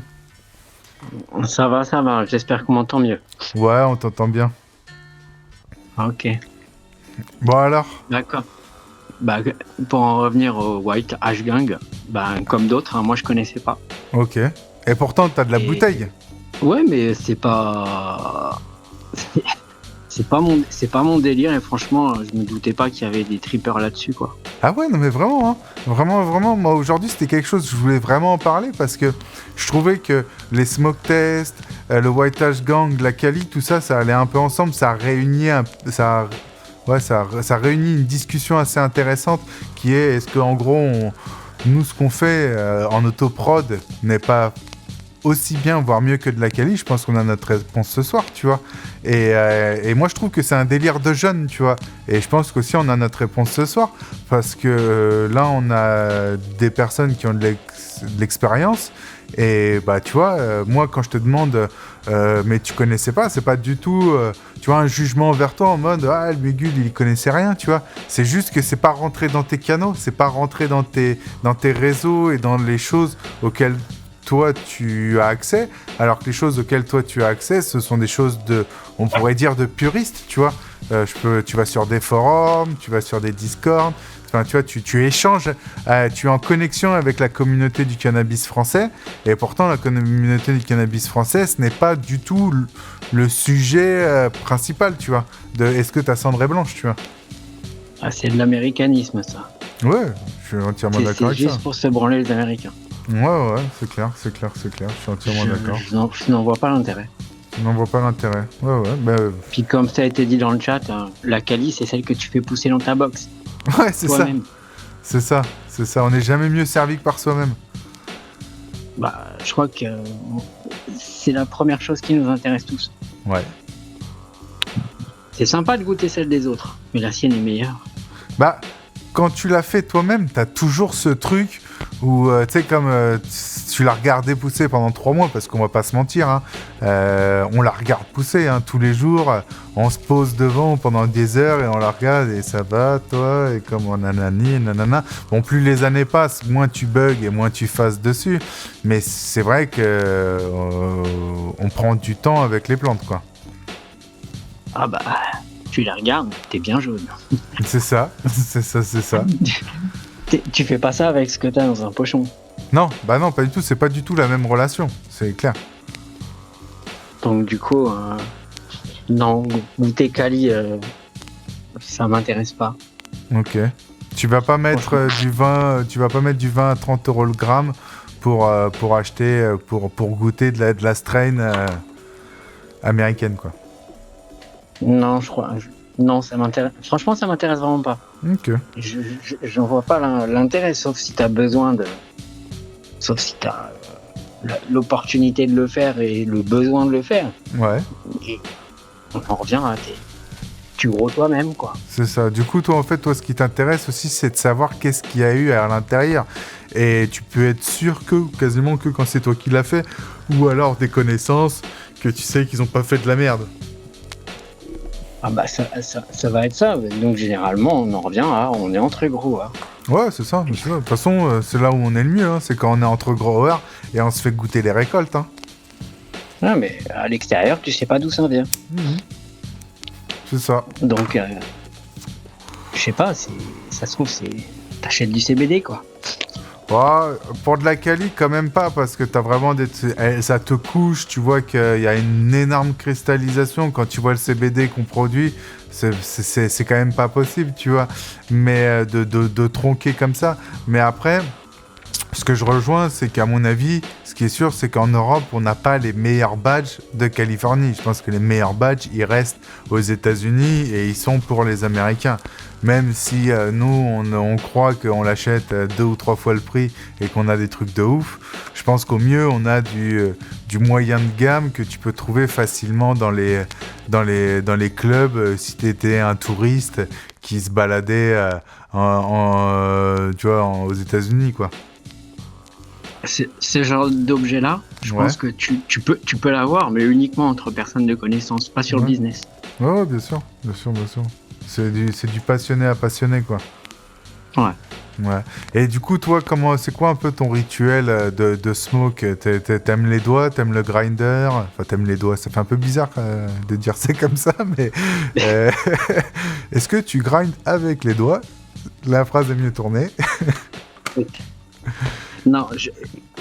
Speaker 9: Ça va. J'espère qu'on m'entend mieux.
Speaker 3: Ouais, on t'entend bien.
Speaker 9: Ok.
Speaker 3: Bon alors?
Speaker 9: D'accord. Bah, pour en revenir au White Ash Gang, bah, comme d'autres, hein, moi je connaissais pas.
Speaker 3: Ok. Et pourtant, t'as de la bouteille.
Speaker 9: Ouais, mais c'est pas mon délire et franchement, je me doutais pas qu'il y avait des trippers là-dessus, quoi.
Speaker 3: Ah ouais, non mais vraiment, hein. Vraiment, moi aujourd'hui c'était quelque chose que je voulais vraiment en parler parce que je trouvais que les smoke tests, le White Ash Gang, la Cali, tout ça, ça allait un peu ensemble, ça réunit une discussion assez intéressante qui est, est-ce qu'en gros, nous ce qu'on fait en autoprod n'est pas aussi bien, voire mieux que de la Cali? Je pense qu'on a notre réponse ce soir, tu vois. Et moi, je trouve que c'est un délire de jeunes, tu vois. Et je pense qu'aussi, on a notre réponse ce soir. Parce que là, on a des personnes qui ont de l'expérience. Et bah, tu vois, moi, quand je te demande, mais tu connaissais pas, c'est pas du tout, tu vois, un jugement vers toi en mode, ah, le Mugul, il connaissait rien, tu vois. C'est juste que c'est pas rentré dans tes canaux, c'est pas rentré dans tes réseaux et dans les choses auxquelles toi tu as accès, alors que les choses auxquelles toi tu as accès, ce sont des choses on pourrait dire de puristes, tu vois. Tu vas sur des forums, tu vas sur des Discord, enfin, tu vois, tu échanges, tu es en connexion avec la communauté du cannabis français, et pourtant la communauté du cannabis français, ce n'est pas du tout le sujet principal, tu vois, de est-ce que ta cendre est blanche, tu vois.
Speaker 9: Ah, c'est de l'américanisme, ça.
Speaker 3: Ouais, je suis entièrement d'accord avec ça.
Speaker 9: C'est juste pour se branler les Américains.
Speaker 3: Ouais, c'est clair, je suis entièrement d'accord.
Speaker 9: Je n'en vois pas l'intérêt.
Speaker 3: Je n'en vois pas l'intérêt. Ouais.
Speaker 9: Puis comme ça a été dit dans le chat, la Kali, c'est celle que tu fais pousser dans ta box.
Speaker 3: Ouais, c'est
Speaker 9: toi-même.
Speaker 3: ça. C'est ça. On n'est jamais mieux servi que par soi-même.
Speaker 9: Bah, je crois que c'est la première chose qui nous intéresse tous.
Speaker 3: Ouais.
Speaker 9: C'est sympa de goûter celle des autres, mais la sienne est meilleure.
Speaker 3: Bah, quand tu l'as fait toi-même, t'as toujours ce truc où, tu sais, comme tu l'as regardé pousser pendant 3 mois, parce qu'on va pas se mentir, hein, on la regarde pousser tous les jours, on se pose devant pendant des heures et on la regarde et ça va, toi, et comme on nanani, nanana. Bon, plus les années passent, moins tu bugs et moins tu fasses dessus, mais c'est vrai que on prend du temps avec les plantes, quoi.
Speaker 9: Ah bah, tu les regardes, t'es bien jaune.
Speaker 3: C'est ça.
Speaker 9: Tu fais pas ça avec ce que t'as dans un pochon.
Speaker 3: Non, pas du tout, c'est pas du tout la même relation, c'est clair.
Speaker 9: Donc du coup, non, goûter Kali, ça m'intéresse pas.
Speaker 3: Ok. Tu vas pas mettre du vin à 30 € le gramme pour acheter, pour goûter de la strain américaine, quoi.
Speaker 9: Non, je crois. Non, ça m'intéresse. Franchement, ça m'intéresse vraiment pas.
Speaker 3: Ok.
Speaker 9: J'en vois pas l'intérêt, sauf si t'as besoin de. Sauf si t'as l'opportunité de le faire et le besoin de le faire.
Speaker 3: Ouais.
Speaker 9: Et on en revient à tu gros toi-même, quoi.
Speaker 3: C'est ça. Du coup, toi, ce qui t'intéresse aussi, c'est de savoir qu'est-ce qu'il y a eu à l'intérieur. Et tu peux être sûr quasiment que quand c'est toi qui l'as fait, ou alors des connaissances que tu sais qu'ils ont pas fait de la merde.
Speaker 9: Ah bah ça va être ça. Donc généralement on en revient à on est entre gros.
Speaker 3: Ouais, c'est ça. De toute façon, c'est là où on est le mieux. C'est quand on est entre growers et on se fait goûter les récoltes.
Speaker 9: Non mais à l'extérieur tu sais pas d'où ça vient.
Speaker 3: C'est ça.
Speaker 9: Donc je sais pas, ça se trouve t'achètes du CBD, quoi.
Speaker 3: Ouais, pour de la Kali, quand même pas, parce que t'as vraiment ça te couche, tu vois qu'il y a une énorme cristallisation. Quand tu vois le CBD qu'on produit, c'est quand même pas possible, tu vois. Mais de tronquer comme ça. Mais après, ce que je rejoins, c'est qu'à mon avis, ce qui est sûr, c'est qu'en Europe, on n'a pas les meilleurs badges de Californie. Je pense que les meilleurs badges, ils restent aux États-Unis et ils sont pour les Américains. Même si nous, on croit qu'on l'achète 2 ou 3 fois le prix et qu'on a des trucs de ouf, je pense qu'au mieux, on a du moyen de gamme que tu peux trouver facilement dans les clubs si tu étais un touriste qui se baladait tu vois, aux États-Unis, quoi.
Speaker 9: Ce genre d'objet-là, je pense que tu peux l'avoir, mais uniquement entre personnes de connaissance, pas sur le business.
Speaker 3: Ouais, bien sûr. C'est du passionné à passionné, quoi. Ouais. Et du coup, toi, c'est quoi un peu ton rituel de smoke? T'aimes les doigts, t'aimes le grinder? Enfin, t'aimes les doigts, ça fait un peu bizarre de dire c'est comme ça, mais est-ce que tu grindes avec les doigts? La phrase est mieux tournée.
Speaker 9: Non,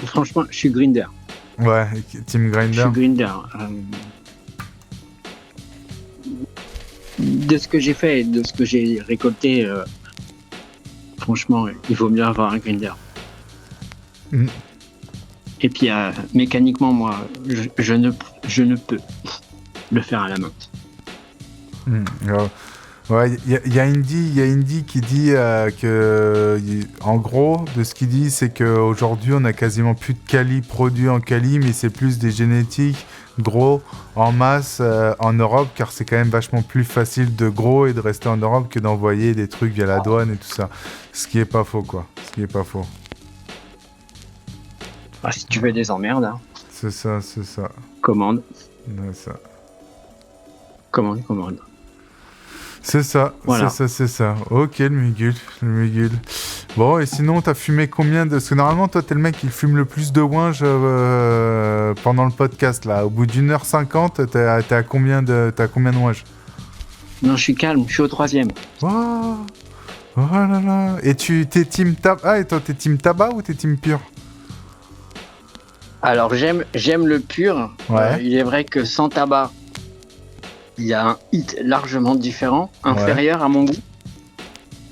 Speaker 9: franchement, je suis grinder.
Speaker 3: Ouais, team grinder.
Speaker 9: Je suis grinder. De ce que j'ai fait et de ce que j'ai récolté, franchement, il vaut mieux avoir un grinder. Et puis, mécaniquement, moi, je ne peux le faire à la main.
Speaker 3: Ouais, il y a Indy qui dit que, en gros, de ce qu'il dit, c'est qu'aujourd'hui, on n'a quasiment plus de Kali produits en Kali, mais c'est plus des génétiques gros en masse en Europe, car c'est quand même vachement plus facile de gros et de rester en Europe que d'envoyer des trucs via la douane et tout ça. Ce qui est pas faux, quoi.
Speaker 9: Bah, si tu veux des emmerdes, hein.
Speaker 3: C'est ça.
Speaker 9: Commande.
Speaker 3: Ouais, ça.
Speaker 9: Commande.
Speaker 3: C'est ça, voilà. C'est ça. Ok, le mugul. Bon, et sinon, t'as fumé combien de... Parce que normalement, toi, t'es le mec qui fume le plus de ouinge pendant le podcast, là. Au bout d'1h50, t'as combien de ouinge?
Speaker 9: Non, je suis calme, je suis au 3e.
Speaker 3: Oh là là. Et t'es team tabac? Ah, et toi, t'es team tabac ou t'es team pur?
Speaker 9: Alors, j'aime le pur.
Speaker 3: Ouais.
Speaker 9: Il est vrai que sans tabac, il y a un hit largement différent, inférieur à mon goût.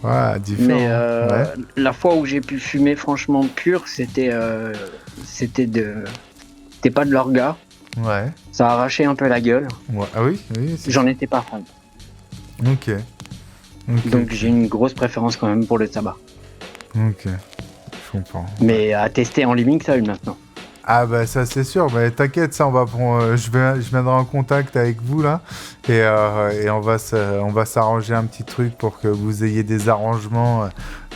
Speaker 3: Ouais, différent.
Speaker 9: Mais la fois où j'ai pu fumer franchement pur, c'était pas de l'orga.
Speaker 3: Ouais.
Speaker 9: Ça arrachait un peu la gueule.
Speaker 3: Ouais. Ah oui,
Speaker 9: J'en étais pas fan.
Speaker 3: Ok.
Speaker 9: Donc j'ai une grosse préférence quand même pour le tabac.
Speaker 3: Ok. Je comprends.
Speaker 9: Mais à tester en living seul maintenant.
Speaker 3: Ah bah ça c'est sûr, mais t'inquiète, ça on va prendre, je viendrai en contact avec vous là et on va s'arranger un petit truc pour que vous ayez des arrangements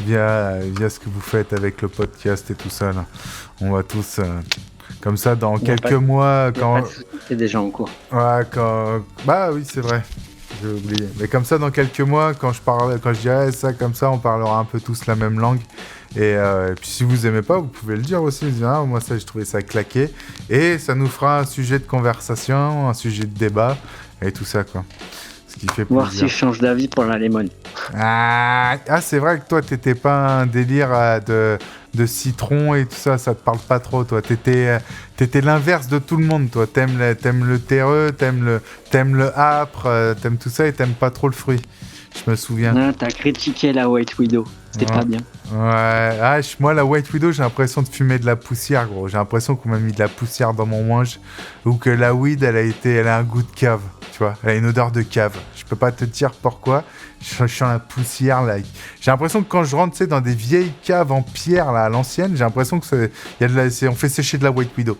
Speaker 3: via ce que vous faites avec le podcast et tout ça là. On va tous comme ça dans quelques mois quand
Speaker 9: c'est déjà en cours.
Speaker 3: Ouais, bah oui, c'est vrai. J'ai oublié. Mais comme ça dans quelques mois quand je dirais ça comme ça, on parlera un peu tous la même langue. Et puis si vous aimez pas, vous pouvez le dire aussi. Moi ça, j'ai trouvé ça claqué. Et ça nous fera un sujet de conversation, un sujet de débat et tout ça quoi. Ce qui fait plaisir.
Speaker 9: Voir si je change d'avis pour la lemon.
Speaker 3: Ah, c'est vrai que toi t'étais pas un délire de citron et tout ça, ça te parle pas trop toi. T'étais l'inverse de tout le monde toi. T'aimes le terreux, t'aimes le âpre, t'aimes tout ça et t'aimes pas trop le fruit. Je me souviens.
Speaker 9: Non, t'as critiqué la White Widow. C'était pas bien.
Speaker 3: Ouais, moi la White Widow, j'ai l'impression de fumer de la poussière, gros. J'ai l'impression qu'on m'a mis de la poussière dans mon manche ou que la weed, elle a un goût de cave, tu vois. Elle a une odeur de cave. Je peux pas te dire pourquoi. Je sens la poussière là. J'ai l'impression que quand je rentre, tu sais, dans des vieilles caves en pierre là, à l'ancienne, j'ai l'impression que on fait sécher de la White Widow.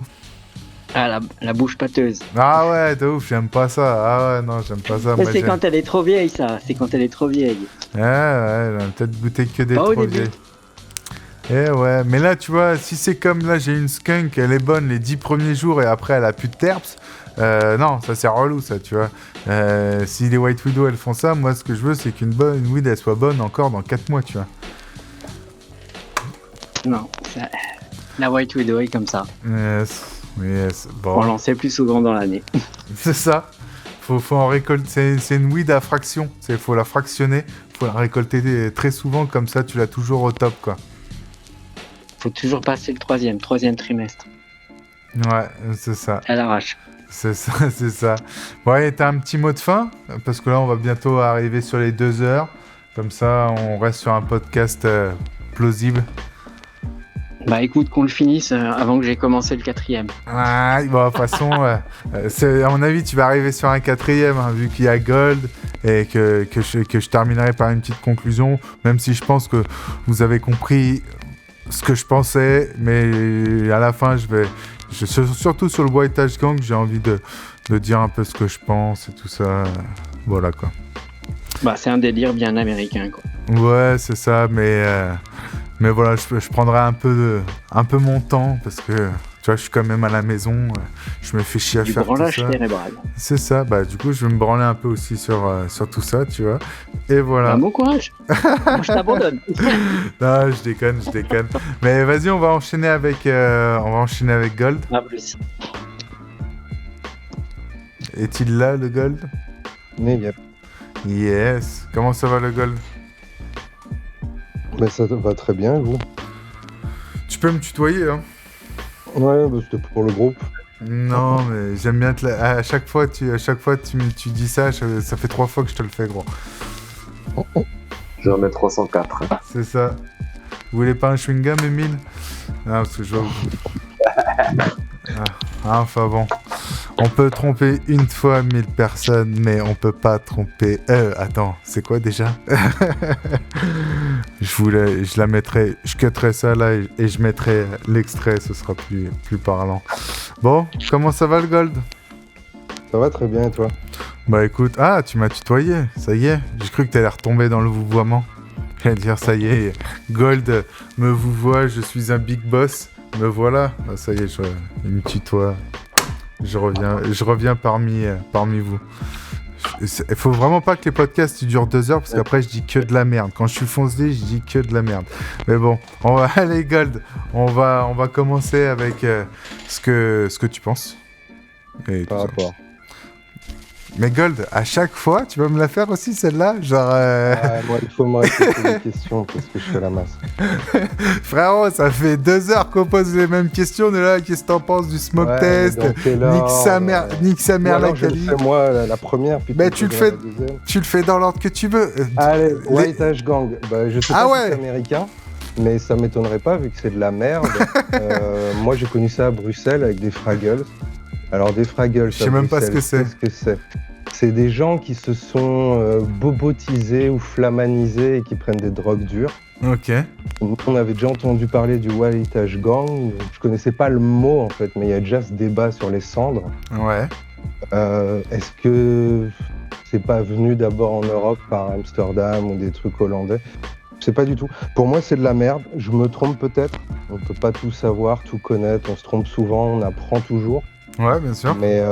Speaker 9: Ah, la bouche pâteuse.
Speaker 3: Ah ouais, de ouf, j'aime pas ça. Ah ouais, non, j'aime pas ça.
Speaker 9: Mais c'est quand elle est trop vieille, ça. C'est quand elle est trop vieille.
Speaker 3: Ouais, on a peut-être goûté que des trop vieilles. Eh ouais, mais là, tu vois, si c'est comme là, j'ai une skunk, elle est bonne les 10 premiers jours et après, elle a plus de terps. Non, ça c'est relou, ça, tu vois. Si les White Widow, elles font ça, moi, ce que je veux, c'est qu'une weed, elle soit bonne encore dans 4 mois, tu vois.
Speaker 9: Non, la White Widow est comme ça.
Speaker 3: Yes, bon.
Speaker 9: On l'en sait plus souvent dans l'année.
Speaker 3: C'est ça. Faut en récolter. C'est une weed à fraction. Faut la fractionner. Faut la récolter très souvent, comme ça tu l'as toujours au top, quoi.
Speaker 9: Faut toujours passer le troisième trimestre.
Speaker 3: Ouais, c'est ça.
Speaker 9: Elle arrache.
Speaker 3: C'est ça. Ouais, t'as un petit mot de fin? Parce que là, on va bientôt arriver sur les 2 heures. Comme ça, on reste sur un podcast plausible.
Speaker 9: Bah écoute, qu'on le finisse avant que j'ai commencé le 4e.
Speaker 3: Ah, bon, de toute façon, à mon avis, tu vas arriver sur un 4e, hein, vu qu'il y a Gold, et que je terminerai par une petite conclusion, même si je pense que vous avez compris ce que je pensais, mais à la fin, surtout sur le White Ash Gang, j'ai envie de dire un peu ce que je pense et tout ça. Voilà, quoi.
Speaker 9: Bah, c'est un délire bien américain, quoi.
Speaker 3: Ouais, c'est ça, mais voilà, je prendrai un peu mon temps parce que tu vois, je suis quand même à la maison, je me fais chier à faire tout ça.
Speaker 9: Cérébral.
Speaker 3: C'est ça, bah du coup, je vais me branler un peu aussi sur tout ça, tu vois. Et voilà.
Speaker 9: Bah, bon courage. Moi, je t'abandonne.
Speaker 3: Non, je déconne. Mais vas-y, on va enchaîner avec Gold.
Speaker 9: À plus.
Speaker 3: Est-il là, le Gold?
Speaker 10: Yep.
Speaker 3: Yes. Comment ça va, le Gold?
Speaker 10: Mais ça va très bien, vous.
Speaker 3: Tu peux me tutoyer, hein?
Speaker 10: Ouais, bah, c'était pour le groupe.
Speaker 3: Non, mais j'aime bien à chaque fois tu dis ça, ça fait 3 fois que je te le fais, gros.
Speaker 8: Je vais en mettre 304.
Speaker 3: C'est ça. Vous voulez pas un chewing-gum, Emile? Non, parce que je vois... enfin bon. On peut tromper une fois 1000 personnes, mais on peut pas tromper... attends, c'est quoi déjà? Je la mettrai... Je cutterai ça là et je mettrai l'extrait, ce sera plus parlant. Bon, comment ça va, le Gold?
Speaker 10: Ça va très bien, et toi?
Speaker 3: Bah écoute... Ah, tu m'as tutoyé, ça y est. J'ai cru que t'allais retomber dans le vouvoiement. J'allais dire, ça y est, Gold me vouvoie, je suis un big boss. Me voilà. Bah, ça y est, il me tutoie. Je reviens parmi vous. Il faut vraiment pas que les podcasts durent 2 heures parce qu'après je dis que de la merde. Quand je suis foncé, je dis que de la merde. Mais bon, on va aller Gold. On va commencer avec ce que tu penses. Et
Speaker 10: par rapport.
Speaker 3: Mais Gold, à chaque fois, tu vas me la faire aussi celle-là, genre.
Speaker 10: Moi, il faut me répéter les questions parce que je fais la masse.
Speaker 3: Frérot, ça fait 2 heures qu'on pose les mêmes questions. De là, qu'est-ce que t'en penses du smoke test? Nique sa mère la quali.
Speaker 10: Je fais moi la première. Puis
Speaker 3: tu le fais dans l'ordre que tu veux.
Speaker 10: Allez, White Ash Gang. Je sais pas si c'est américain, mais ça m'étonnerait pas vu que c'est de la merde. Moi, j'ai connu ça à Bruxelles avec des Fraggles. Alors des Fraggles,
Speaker 3: je sais même pas ce que c'est.
Speaker 10: C'est des gens qui se sont bobotisés ou flamanisés et qui prennent des drogues dures.
Speaker 3: Ok.
Speaker 10: On avait déjà entendu parler du White Ash Gang. Je connaissais pas le mot en fait, mais il y a déjà ce débat sur les cendres.
Speaker 3: Ouais.
Speaker 10: Est-ce que c'est pas venu d'abord en Europe par Amsterdam ou des trucs hollandais? Je sais pas du tout. Pour moi, c'est de la merde. Je me trompe peut-être. On peut pas tout savoir, tout connaître. On se trompe souvent, on apprend toujours.
Speaker 3: Ouais, bien sûr.
Speaker 10: Mais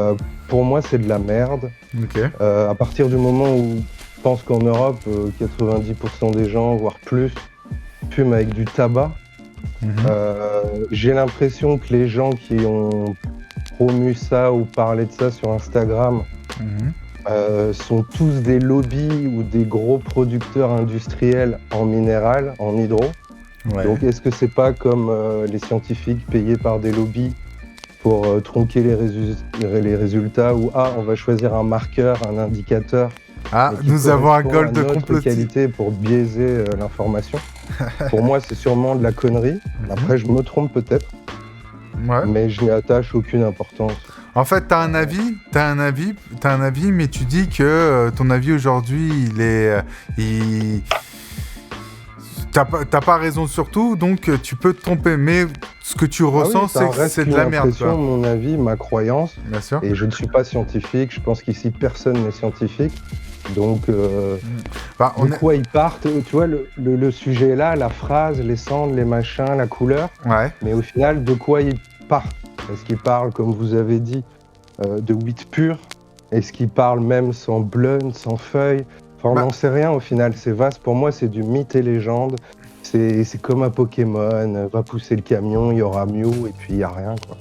Speaker 10: pour moi, c'est de la merde.
Speaker 3: Ok.
Speaker 10: À partir du moment où je pense qu'en Europe, 90% des gens, voire plus, fument avec du tabac, j'ai l'impression que les gens qui ont promu ça ou parlé de ça sur Instagram sont tous des lobbies ou des gros producteurs industriels en minéral, en hydro. Ouais. Donc est-ce que c'est pas comme les scientifiques payés par des lobbies pour tronquer les résultats ou on va choisir un marqueur, un indicateur.
Speaker 3: Nous avons un goal de
Speaker 10: qualité pour biaiser l'information. Pour moi, c'est sûrement de la connerie. Après, je me trompe peut-être. Ouais. Mais je n'y attache aucune importance.
Speaker 3: En fait, t'as un avis, mais tu dis que ton avis aujourd'hui, T'as pas raison sur tout, donc tu peux te tromper. Mais ce que tu ressens, c'est que c'est de la merde.
Speaker 10: C'est mon avis, ma croyance.
Speaker 3: Bien sûr.
Speaker 10: Et je ne suis pas scientifique. Je pense qu'ici, personne n'est scientifique. Donc, de quoi ils partent? Tu vois, le sujet est là, la phrase, les cendres, les machins, la couleur. Ouais. Mais au final, de quoi ils partent? Est-ce qu'ils parlent, comme vous avez dit, de weed pur? Est-ce qu'ils parlent même sans blunt, sans feuilles? On n'en sait rien au final, c'est vaste. Pour moi, c'est du mythe et légende. C'est comme un Pokémon, va pousser le camion, il y aura Mew, et puis il n'y a rien, quoi.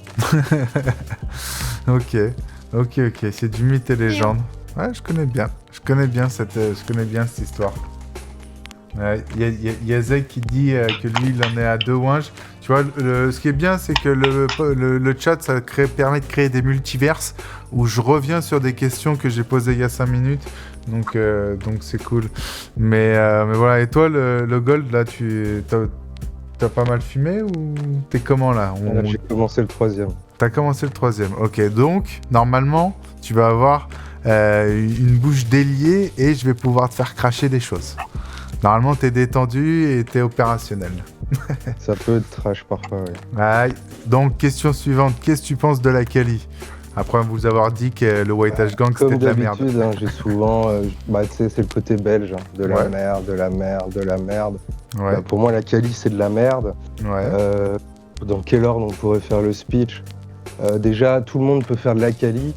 Speaker 3: Ok, c'est du mythe et légende. Ouais, je connais bien cette histoire. Y a Zeg qui dit que lui, il en est à 2 ouinges. Tu vois, ce qui est bien, c'est que le chat, ça permet de créer des multiverses où je reviens sur des questions que j'ai posées il y a 5 minutes. Donc c'est cool. Mais voilà, et toi, le Gold, là, t'as pas mal fumé ou t'es comment, là?
Speaker 10: J'ai commencé le 3e.
Speaker 3: T'as commencé le 3e, ok. Donc, normalement, tu vas avoir une bouche déliée et je vais pouvoir te faire cracher des choses. Normalement, t'es détendu et t'es opérationnel.
Speaker 10: Ça peut être trash parfois, oui.
Speaker 3: Ouais. Donc, question suivante. Qu'est-ce que tu penses de la quali? Après vous avoir dit que le White Ash Gang, c'était de la merde.
Speaker 10: Comme d'habitude, j'ai souvent... tu sais, c'est le côté belge. De la merde, de la merde, de la merde. Ouais. Pour moi, la quali, c'est de la merde. Ouais. Dans quel ordre on pourrait faire le speech? Déjà, tout le monde peut faire de la quali.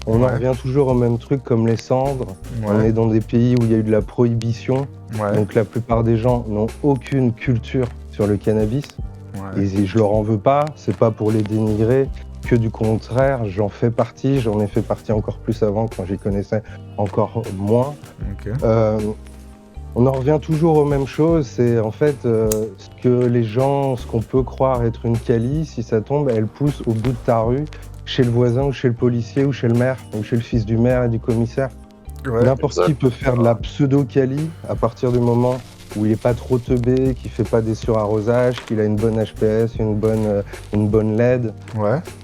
Speaker 10: On en revient toujours au même truc comme les cendres. On est dans des pays où il y a eu de la prohibition. Donc la plupart des gens n'ont aucune culture sur le cannabis. Et je leur en veux pas, c'est pas pour les dénigrer, que du contraire, j'en fai partie encore plus avant quand j'y connaissais encore moins. On en revient toujours aux mêmes choses, c'est en fait ce qu'on peut croire être une quali, si ça tombe, elle pousse au bout de ta rue, chez le voisin ou chez le policier ou chez le maire, ou chez le fils du maire et du commissaire. N'importe qui peut faire de la pseudo-quali à partir du moment où il n'est pas trop teubé, qu'il ne fait pas des surarrosages, qu'il a une bonne HPS, une bonne LED,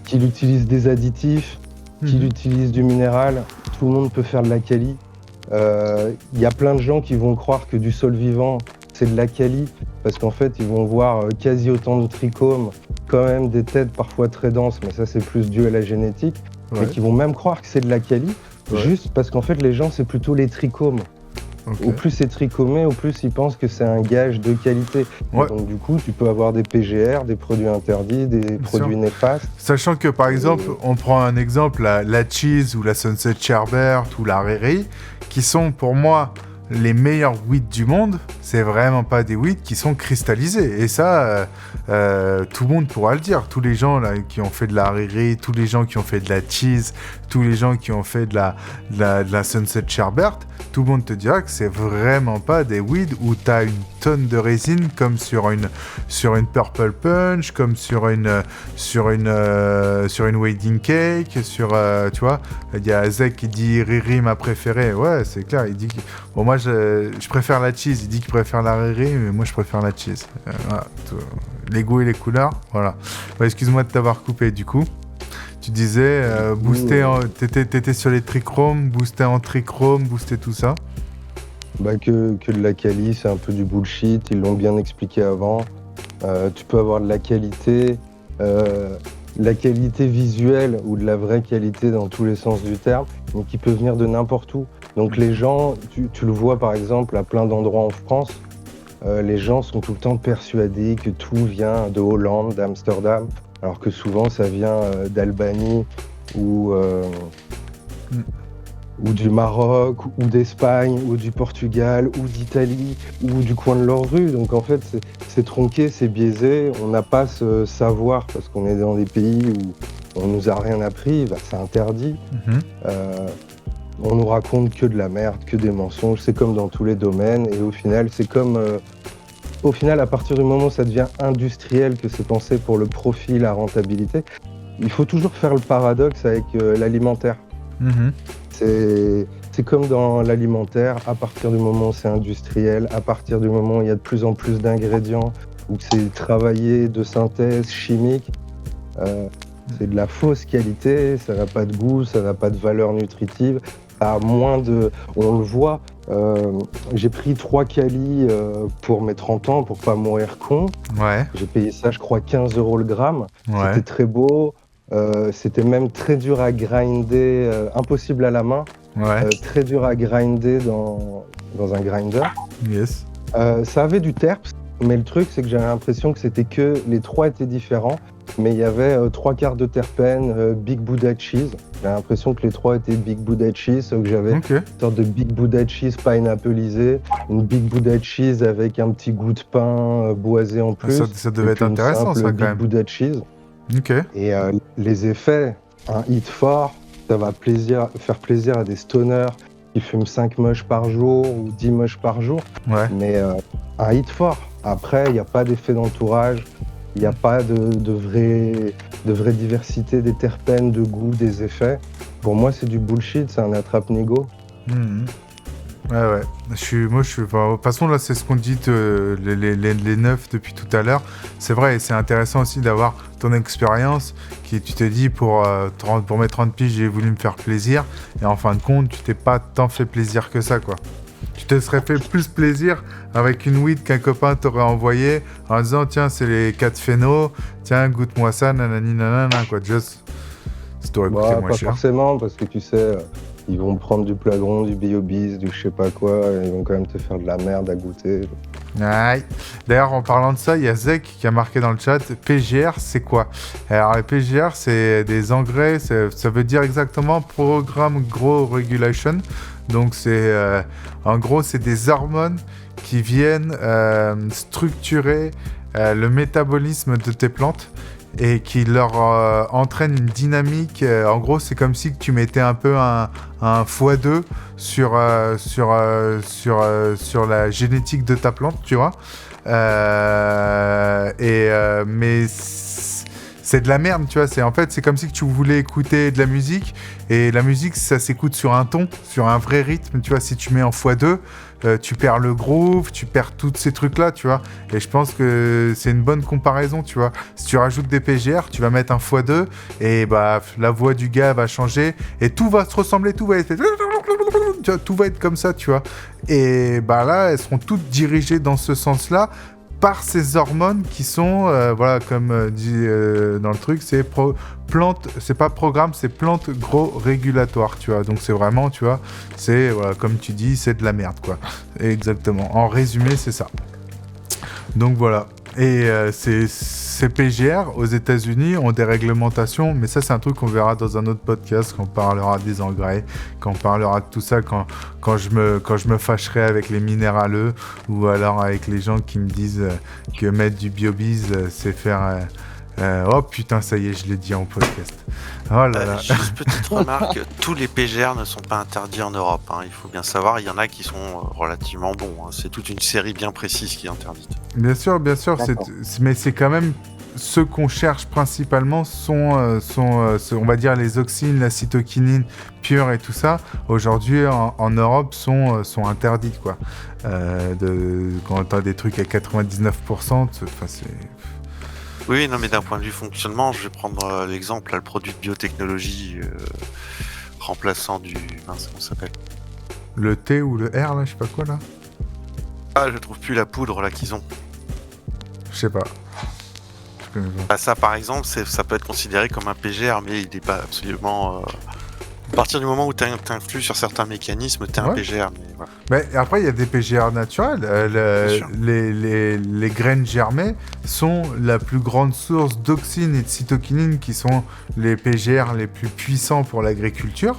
Speaker 10: qu'il utilise des additifs, qu'il utilise du minéral. Tout le monde peut faire de la quali. Y a plein de gens qui vont croire que du sol vivant, c'est de la quali, parce qu'en fait, ils vont voir quasi autant de trichomes, quand même des têtes parfois très denses, mais ça, c'est plus dû à la génétique, mais qui vont même croire que c'est de la quali, juste parce qu'en fait, les gens, c'est plutôt les trichomes. Au plus c'est trichomé, au plus ils pensent que c'est un gage de qualité. Donc du coup, tu peux avoir des PGR, des produits interdits, des produits néfastes.
Speaker 3: Sachant que par exemple, on prend un exemple, la Cheese ou la Sunset Sherbert ou la Riri, qui sont pour moi les meilleurs weeds du monde, c'est vraiment pas des weeds qui sont cristallisés. Et ça, tout le monde pourra le dire. Tous les gens là, qui ont fait de la Riri, tous les gens qui ont fait de la Cheese, tous les gens qui ont fait de la Sunset Sherbert, tout le monde te dira que c'est vraiment pas des weeds où tu as une tonne de résine comme sur une Purple Punch, comme sur une Wedding Cake, tu vois. Il y a Zek qui dit Riri ma préférée. Ouais, c'est clair. Il dit que... Bon, moi je préfère la cheese. Il dit qu'il préfère la Riri, mais moi je préfère la cheese. Voilà, les goûts et les couleurs. Voilà. Bon, excuse-moi de t'avoir coupé du coup. Tu disais booster t'étais sur les trichromes, booster en trichrome, booster tout ça.
Speaker 10: Bah que de la quali, c'est un peu du bullshit, ils l'ont bien expliqué avant. Tu peux avoir de la qualité visuelle ou de la vraie qualité dans tous les sens du terme, mais qui peut venir de n'importe où. Donc les gens, tu le vois par exemple à plein d'endroits en France, les gens sont tout le temps persuadés que tout vient de Hollande, d'Amsterdam, alors que souvent ça vient d'Albanie ou du Maroc, ou d'Espagne, ou du Portugal, ou d'Italie, ou du coin de leur rue. Donc en fait, c'est tronqué, c'est biaisé. On n'a pas ce savoir parce qu'on est dans des pays où on nous a rien appris, bah, c'est interdit. On nous raconte que de la merde, que des mensonges. C'est comme dans tous les domaines. Et au final, c'est comme... au final, à partir du moment où ça devient industriel, que c'est pensé pour le profit, la rentabilité, il faut toujours faire le paradoxe avec l'alimentaire. C'est comme dans l'alimentaire, à partir du moment où c'est industriel, à partir du moment où il y a de plus en plus d'ingrédients, où c'est travaillé de synthèse chimique, c'est de la fausse qualité, ça n'a pas de goût, ça n'a pas de valeur nutritive, ça a moins de... On le voit, j'ai pris 3 calis pour mes 30 ans, pour pas mourir con.
Speaker 3: Ouais.
Speaker 10: J'ai payé ça, je crois, 15 € le gramme.
Speaker 3: Ouais.
Speaker 10: C'était très beau. C'était même très dur à grinder, impossible à la main, très dur à grinder dans un grinder.
Speaker 3: Yes.
Speaker 10: Ça avait du terps, mais le truc c'est que j'avais l'impression que c'était que les 3 étaient différents, mais il y avait 3 quarts de terpènes, Big Buddha Cheese. J'avais l'impression que les 3 étaient Big Buddha Cheese, donc j'avais une sorte de Big Buddha Cheese pineappleisé, une Big Buddha Cheese avec un petit goût de pain boisé en plus.
Speaker 3: Ça devait être intéressant ça quand
Speaker 10: Big
Speaker 3: même.
Speaker 10: Buddha Cheese.
Speaker 3: Okay.
Speaker 10: Et les effets, un hit fort, ça va faire plaisir à des stoners qui fument 5 moches par jour ou 10 moches par jour.
Speaker 3: Ouais.
Speaker 10: Mais un hit fort. Après, il n'y a pas d'effet d'entourage, il n'y a pas de vraie diversité des terpènes, de goût, des effets. Pour moi, c'est du bullshit, c'est un attrape-nigo.
Speaker 3: Ouais. De toute façon, là, c'est ce qu'on dit les neufs depuis tout à l'heure. C'est vrai, et c'est intéressant aussi d'avoir ton expérience qui, tu te dis, pour mes 30 piges, j'ai voulu me faire plaisir. Et en fin de compte, tu t'es pas tant fait plaisir que ça, quoi. Tu te serais fait plus plaisir avec une weed qu'un copain t'aurait envoyé en disant, tiens, c'est les 4 phénos, tiens, goûte-moi ça, nanani, nanana, quoi. Just, ça t'aurait coûté moins
Speaker 10: pas
Speaker 3: cher.
Speaker 10: Forcément, parce que tu sais... Ils vont prendre du Plagron, du Biobis, du je sais pas quoi, et ils vont quand même te faire de la merde à goûter.
Speaker 3: Aïe. D'ailleurs, en parlant de ça, il y a Zek qui a marqué dans le chat, PGR, c'est quoi? Alors, les PGR, c'est des engrais, ça veut dire exactement Program Grow Regulation. Donc, en gros, c'est des hormones qui viennent structurer le métabolisme de tes plantes et qui leur entraîne une dynamique. En gros, c'est comme si tu mettais un peu un x2 sur la génétique de ta plante, tu vois. Mais c'est de la merde, tu vois. C'est comme si tu voulais écouter de la musique, et la musique, ça s'écoute sur un ton, sur un vrai rythme, tu vois. Si tu mets en x2, tu perds le groove, tu perds tous ces trucs-là, tu vois. Et je pense que c'est une bonne comparaison, tu vois. Si tu rajoutes des PGR, tu vas mettre un x2, et bah, la voix du gars va changer, et tout va se ressembler, tout va être... Tu vois, tout va être comme ça, tu vois. Et bah là, elles seront toutes dirigées dans ce sens-là, par ces hormones qui sont, voilà, comme dit dans le truc, c'est plante, c'est pas programme, c'est plante gros régulatoire, tu vois. Donc c'est vraiment, tu vois, c'est, voilà, comme tu dis, c'est de la merde, quoi. Exactement. En résumé, c'est ça. Donc voilà. Et ces PGR aux États-Unis ont des réglementations, mais ça, c'est un truc qu'on verra dans un autre podcast quand on parlera des engrais, quand on parlera de tout ça, quand je me fâcherai avec les minéraleux, ou alors avec les gens qui me disent que mettre du Biobis, c'est faire Oh putain, ça y est, je l'ai dit en podcast. Oh là là.
Speaker 5: Juste petite remarque, tous les PGR ne sont pas interdits en Europe. Hein. Il faut bien savoir, il y en a qui sont relativement bons. Hein. C'est toute une série bien précise qui est interdite.
Speaker 3: Bien sûr, mais c'est quand même ceux qu'on cherche principalement sont, on va dire, les auxines, la cytokinine pure et tout ça. Aujourd'hui, en Europe, sont interdites, quoi. Quand t'as des trucs à 99%, c'est...
Speaker 5: Oui, non, mais d'un point de vue fonctionnement, je vais prendre l'exemple, là, le produit de biotechnologie remplaçant du... Mince, comment ça s'appelle ?
Speaker 3: Le T ou le R, là, je sais pas quoi, là.
Speaker 5: Ah, je trouve plus la poudre, là, qu'ils ont.
Speaker 3: Je sais pas.
Speaker 5: Bah, ça, par exemple, ça peut être considéré comme un PGR, mais il n'est pas absolument... À partir du moment où tu influes sur certains mécanismes, tu es un PGR. Mais, voilà.
Speaker 3: Mais après, il y a des PGR naturels. Les graines germées sont la plus grande source d'auxine et de cytokinine, qui sont les PGR les plus puissants pour l'agriculture.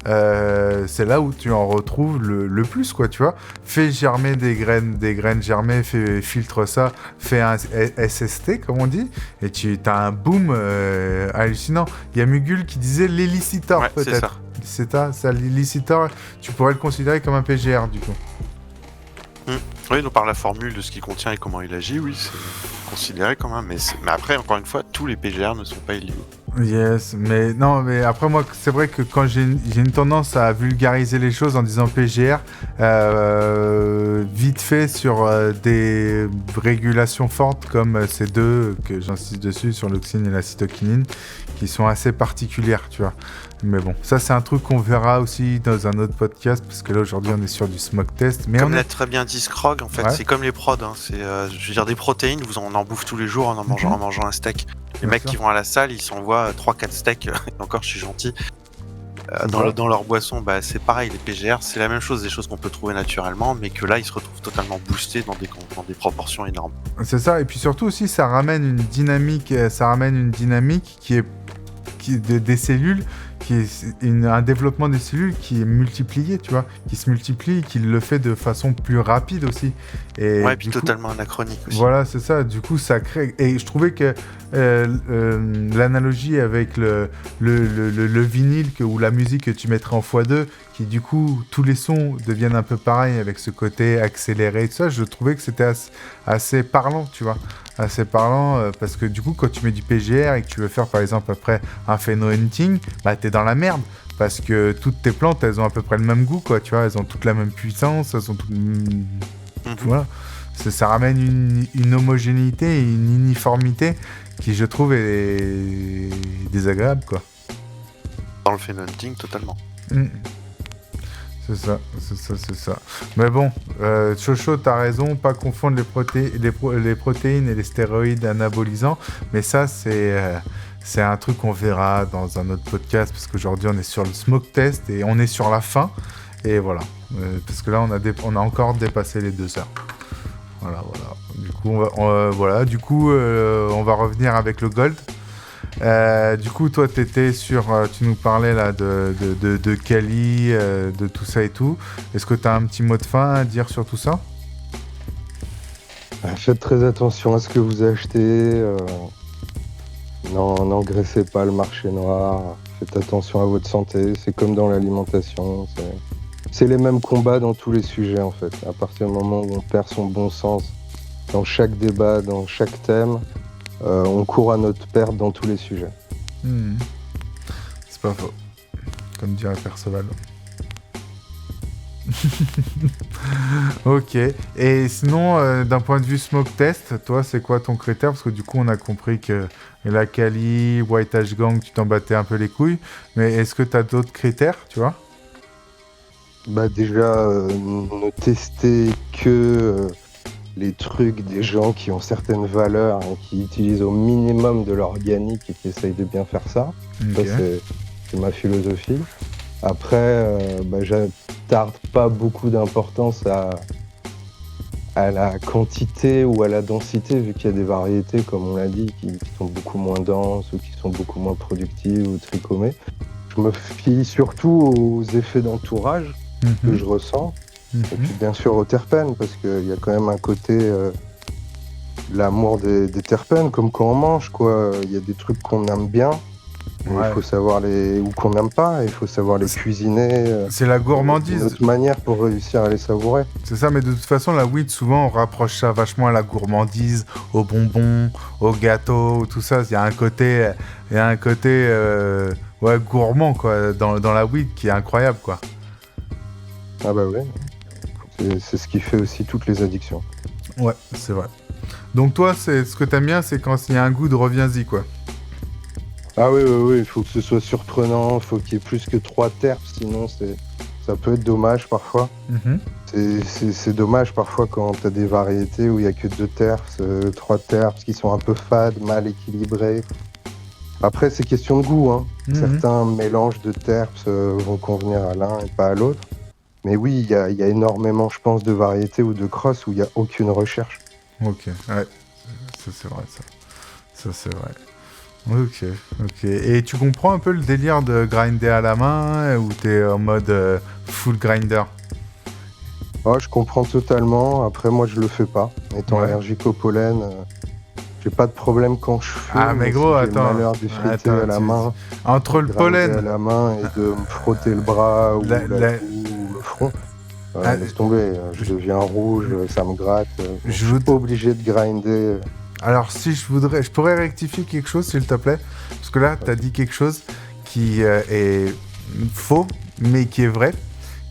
Speaker 3: C'est là où tu en retrouves le plus, quoi, tu vois. Fais germer des graines germées, filtre ça, fais un SST, comme on dit, et tu as un boom hallucinant. Il y a Mugul qui disait l'Elicitor, peut-être. C'est ça, l'Elicitor, tu pourrais le considérer comme un PGR, du coup.
Speaker 5: Oui, donc par la formule de ce qu'il contient et comment il agit, oui, c'est considéré comme un... Mais après, encore une fois, tous les PGR ne sont pas illégaux.
Speaker 3: Yes, mais après moi, c'est vrai que quand j'ai une tendance à vulgariser les choses en disant PGR, vite fait sur des régulations fortes comme ces deux que j'insiste dessus, sur l'auxine et la cytokinine, qui sont assez particulières, tu vois. Mais bon, ça c'est un truc qu'on verra aussi dans un autre podcast, parce que là aujourd'hui on est sur du smoke test. Mais
Speaker 5: comme l'a très bien dit Scrog, en fait, c'est comme les prods, hein. C'est, je veux dire, des protéines, on en bouffe tous les jours en mangeant un steak. Les mecs qui vont à la salle, ils s'envoient 3-4 steaks, et encore je suis gentil, dans leur boisson. Bah, c'est pareil, les PGR, c'est la même chose, des choses qu'on peut trouver naturellement, mais que là ils se retrouvent totalement boostés dans des proportions énormes.
Speaker 3: C'est ça, et puis surtout aussi ça ramène une dynamique qui est des cellules, qui est un développement des cellules qui est multiplié, tu vois, qui se multiplie, qui le fait de façon plus rapide aussi. Et
Speaker 5: puis totalement anachronique aussi.
Speaker 3: Voilà, c'est ça. Du coup, ça crée... Et je trouvais que l'analogie avec le vinyle ou la musique que tu mettrais en x2, qui du coup, tous les sons deviennent un peu pareils avec ce côté accéléré et tout ça, je trouvais que c'était assez parlant, tu vois. Assez parlant, parce que du coup, quand tu mets du PGR et que tu veux faire, par exemple, après un phénohunting, bah, t'es dans la merde. Parce que toutes tes plantes, elles ont à peu près le même goût, quoi, tu vois. Elles ont toutes la même puissance, elles ont toutes... Voilà. Ça ramène une homogénéité et une uniformité qui, je trouve, est désagréable, quoi.
Speaker 5: Dans le phénohunting, totalement.
Speaker 3: C'est ça. Mais bon, Chocho, t'as raison, pas confondre les protéines et les stéroïdes anabolisants. Mais ça, c'est un truc qu'on verra dans un autre podcast, parce qu'aujourd'hui, on est sur le smoke test et on est sur la fin. Et voilà. Parce que là, on a encore dépassé les 2 heures. Voilà. Du coup, on va revenir avec le gold. Du coup, toi, t'étais sur... tu nous parlais là de Kali, de tout ça et tout. Est-ce que t'as un petit mot de fin à dire sur tout ça ?
Speaker 10: Faites très attention à ce que vous achetez. N'engraissez pas le marché noir. Faites attention à votre santé. C'est comme dans l'alimentation. C'est les mêmes combats dans tous les sujets, en fait. À partir du moment où on perd son bon sens dans chaque débat, dans chaque thème, on court à notre perte dans tous les sujets.
Speaker 3: C'est pas faux. Comme dirait Perceval. Ok. Et sinon, d'un point de vue smoke test, toi, c'est quoi ton critère ? Parce que du coup, on a compris que la Kali, White Ash Gang, tu t'en battais un peu les couilles. Mais est-ce que tu as d'autres critères, tu vois ?
Speaker 10: Bah déjà, ne testez que les trucs des gens qui ont certaines valeurs, hein, qui utilisent au minimum de l'organique et qui essayent de bien faire ça. Okay. Ça, c'est ma philosophie. Après, j'attarde pas beaucoup d'importance à la quantité ou à la densité, vu qu'il y a des variétés, comme on l'a dit, qui sont beaucoup moins denses ou qui sont beaucoup moins productives ou trichomées. Je me fie surtout aux effets d'entourage que je ressens. Et puis bien sûr aux terpènes, parce qu'il y a quand même un côté l'amour des terpènes, comme quand on mange, quoi. Il y a des trucs qu'on aime bien, mais il faut savoir ou qu'on n'aime pas, il faut savoir les cuisiner.
Speaker 3: C'est la gourmandise.
Speaker 10: D'une autre manière pour réussir à les savourer.
Speaker 3: C'est ça, mais de toute façon, la weed, souvent, on rapproche ça vachement à la gourmandise, aux bonbons, aux gâteaux, tout ça. Il y a un côté, gourmand, quoi, dans la weed qui est incroyable, quoi.
Speaker 10: Ah bah ouais. C'est ce qui fait aussi toutes les addictions.
Speaker 3: Ouais, c'est vrai. Donc toi, ce que t'aimes bien, c'est quand il y a un goût de reviens-y, quoi.
Speaker 10: Ah oui, il faut que ce soit surprenant, il faut qu'il y ait plus que 3 terpes, sinon ça peut être dommage parfois. C'est dommage parfois quand t'as des variétés où il n'y a que 2 terpes, 3 terpes qui sont un peu fades, mal équilibrés. Après, c'est question de goût, hein. Certains mélanges de terpes vont convenir à l'un et pas à l'autre. Mais oui, il y a énormément, je pense, de variétés ou de crosses où il n'y a aucune recherche.
Speaker 3: Ok, ouais, ça c'est vrai, ça c'est vrai. Ok. Et tu comprends un peu le délire de grinder à la main ou t'es en mode full grinder?
Speaker 10: Oh, je comprends totalement. Après, moi, je le fais pas. Étant allergique au pollen, j'ai pas de problème quand je fume.
Speaker 3: Ah, mais gros,
Speaker 10: j'ai le malheur d'effriter à la main.
Speaker 3: Entre le pollen
Speaker 10: à la main et de me frotter le bras ou la joue ou le front. Laisse tomber, je deviens rouge, ça me gratte. Je suis pas obligé de grinder.
Speaker 3: Alors, si je pourrais rectifier quelque chose, s'il te plaît. Parce que là, tu as dit quelque chose qui est faux, mais qui est vrai.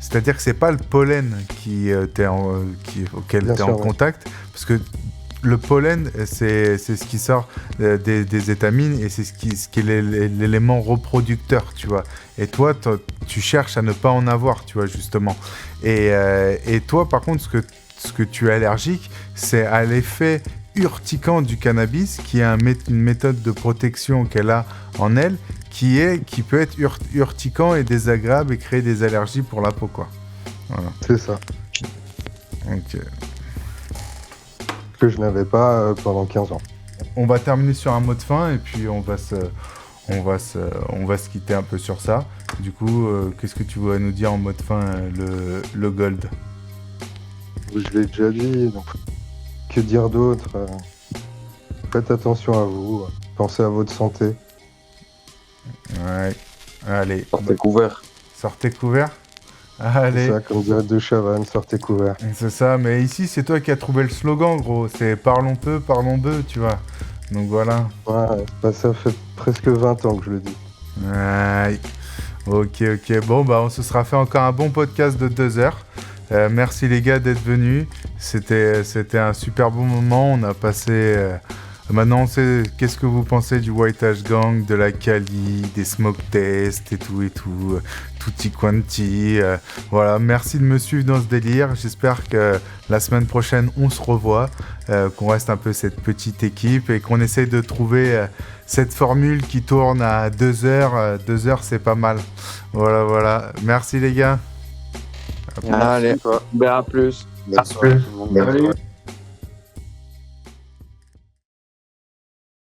Speaker 3: C'est-à-dire que c'est pas le pollen auquel tu es en contact. Parce que le pollen, c'est ce qui sort des étamines et c'est ce qui est l'élément reproducteur, tu vois. Et toi, tu cherches à ne pas en avoir, tu vois, justement. Et toi, par contre, ce que tu es allergique, c'est à l'effet urticant du cannabis, qui est une méthode de protection qu'elle a en elle, qui peut être urticant et désagréable et créer des allergies pour la peau, quoi. Voilà.
Speaker 10: C'est ça.
Speaker 3: Ok.
Speaker 10: Que je n'avais pas pendant 15 ans.
Speaker 3: On va terminer sur un mot de fin et puis on va se quitter un peu sur ça. Du coup, qu'est-ce que tu voudrais nous dire en mot de fin, le gold?
Speaker 10: Je l'ai déjà dit, donc que dire d'autre? Faites attention à vous, pensez à votre santé.
Speaker 3: Ouais, allez.
Speaker 8: Sortez couvert.
Speaker 3: Sortez couvert. Allez.
Speaker 10: C'est ça, comme dirait De Chavannes, sortez couvert.
Speaker 3: C'est ça, mais ici, c'est toi qui as trouvé le slogan, gros. C'est parlons peu, tu vois. Donc voilà.
Speaker 10: Ouais, bah ça fait presque 20 ans que je le dis.
Speaker 3: Ouais. Ok. Bon, bah on se sera fait encore un bon podcast de 2 heures. Merci les gars d'être venus. C'était un super bon moment. On a passé... Maintenant, on sait qu'est-ce que vous pensez du White Ash Gang, de la Cali, des smoke tests et tout, tutti quanti. Voilà, merci de me suivre dans ce délire. J'espère que la semaine prochaine, on se revoit, qu'on reste un peu cette petite équipe et qu'on essaye de trouver cette formule qui tourne à 2 heures. 2 heures, c'est pas mal. Voilà. Merci les gars.
Speaker 4: Allez, à plus.
Speaker 8: Bonne soirée, tout le monde.
Speaker 4: Salut.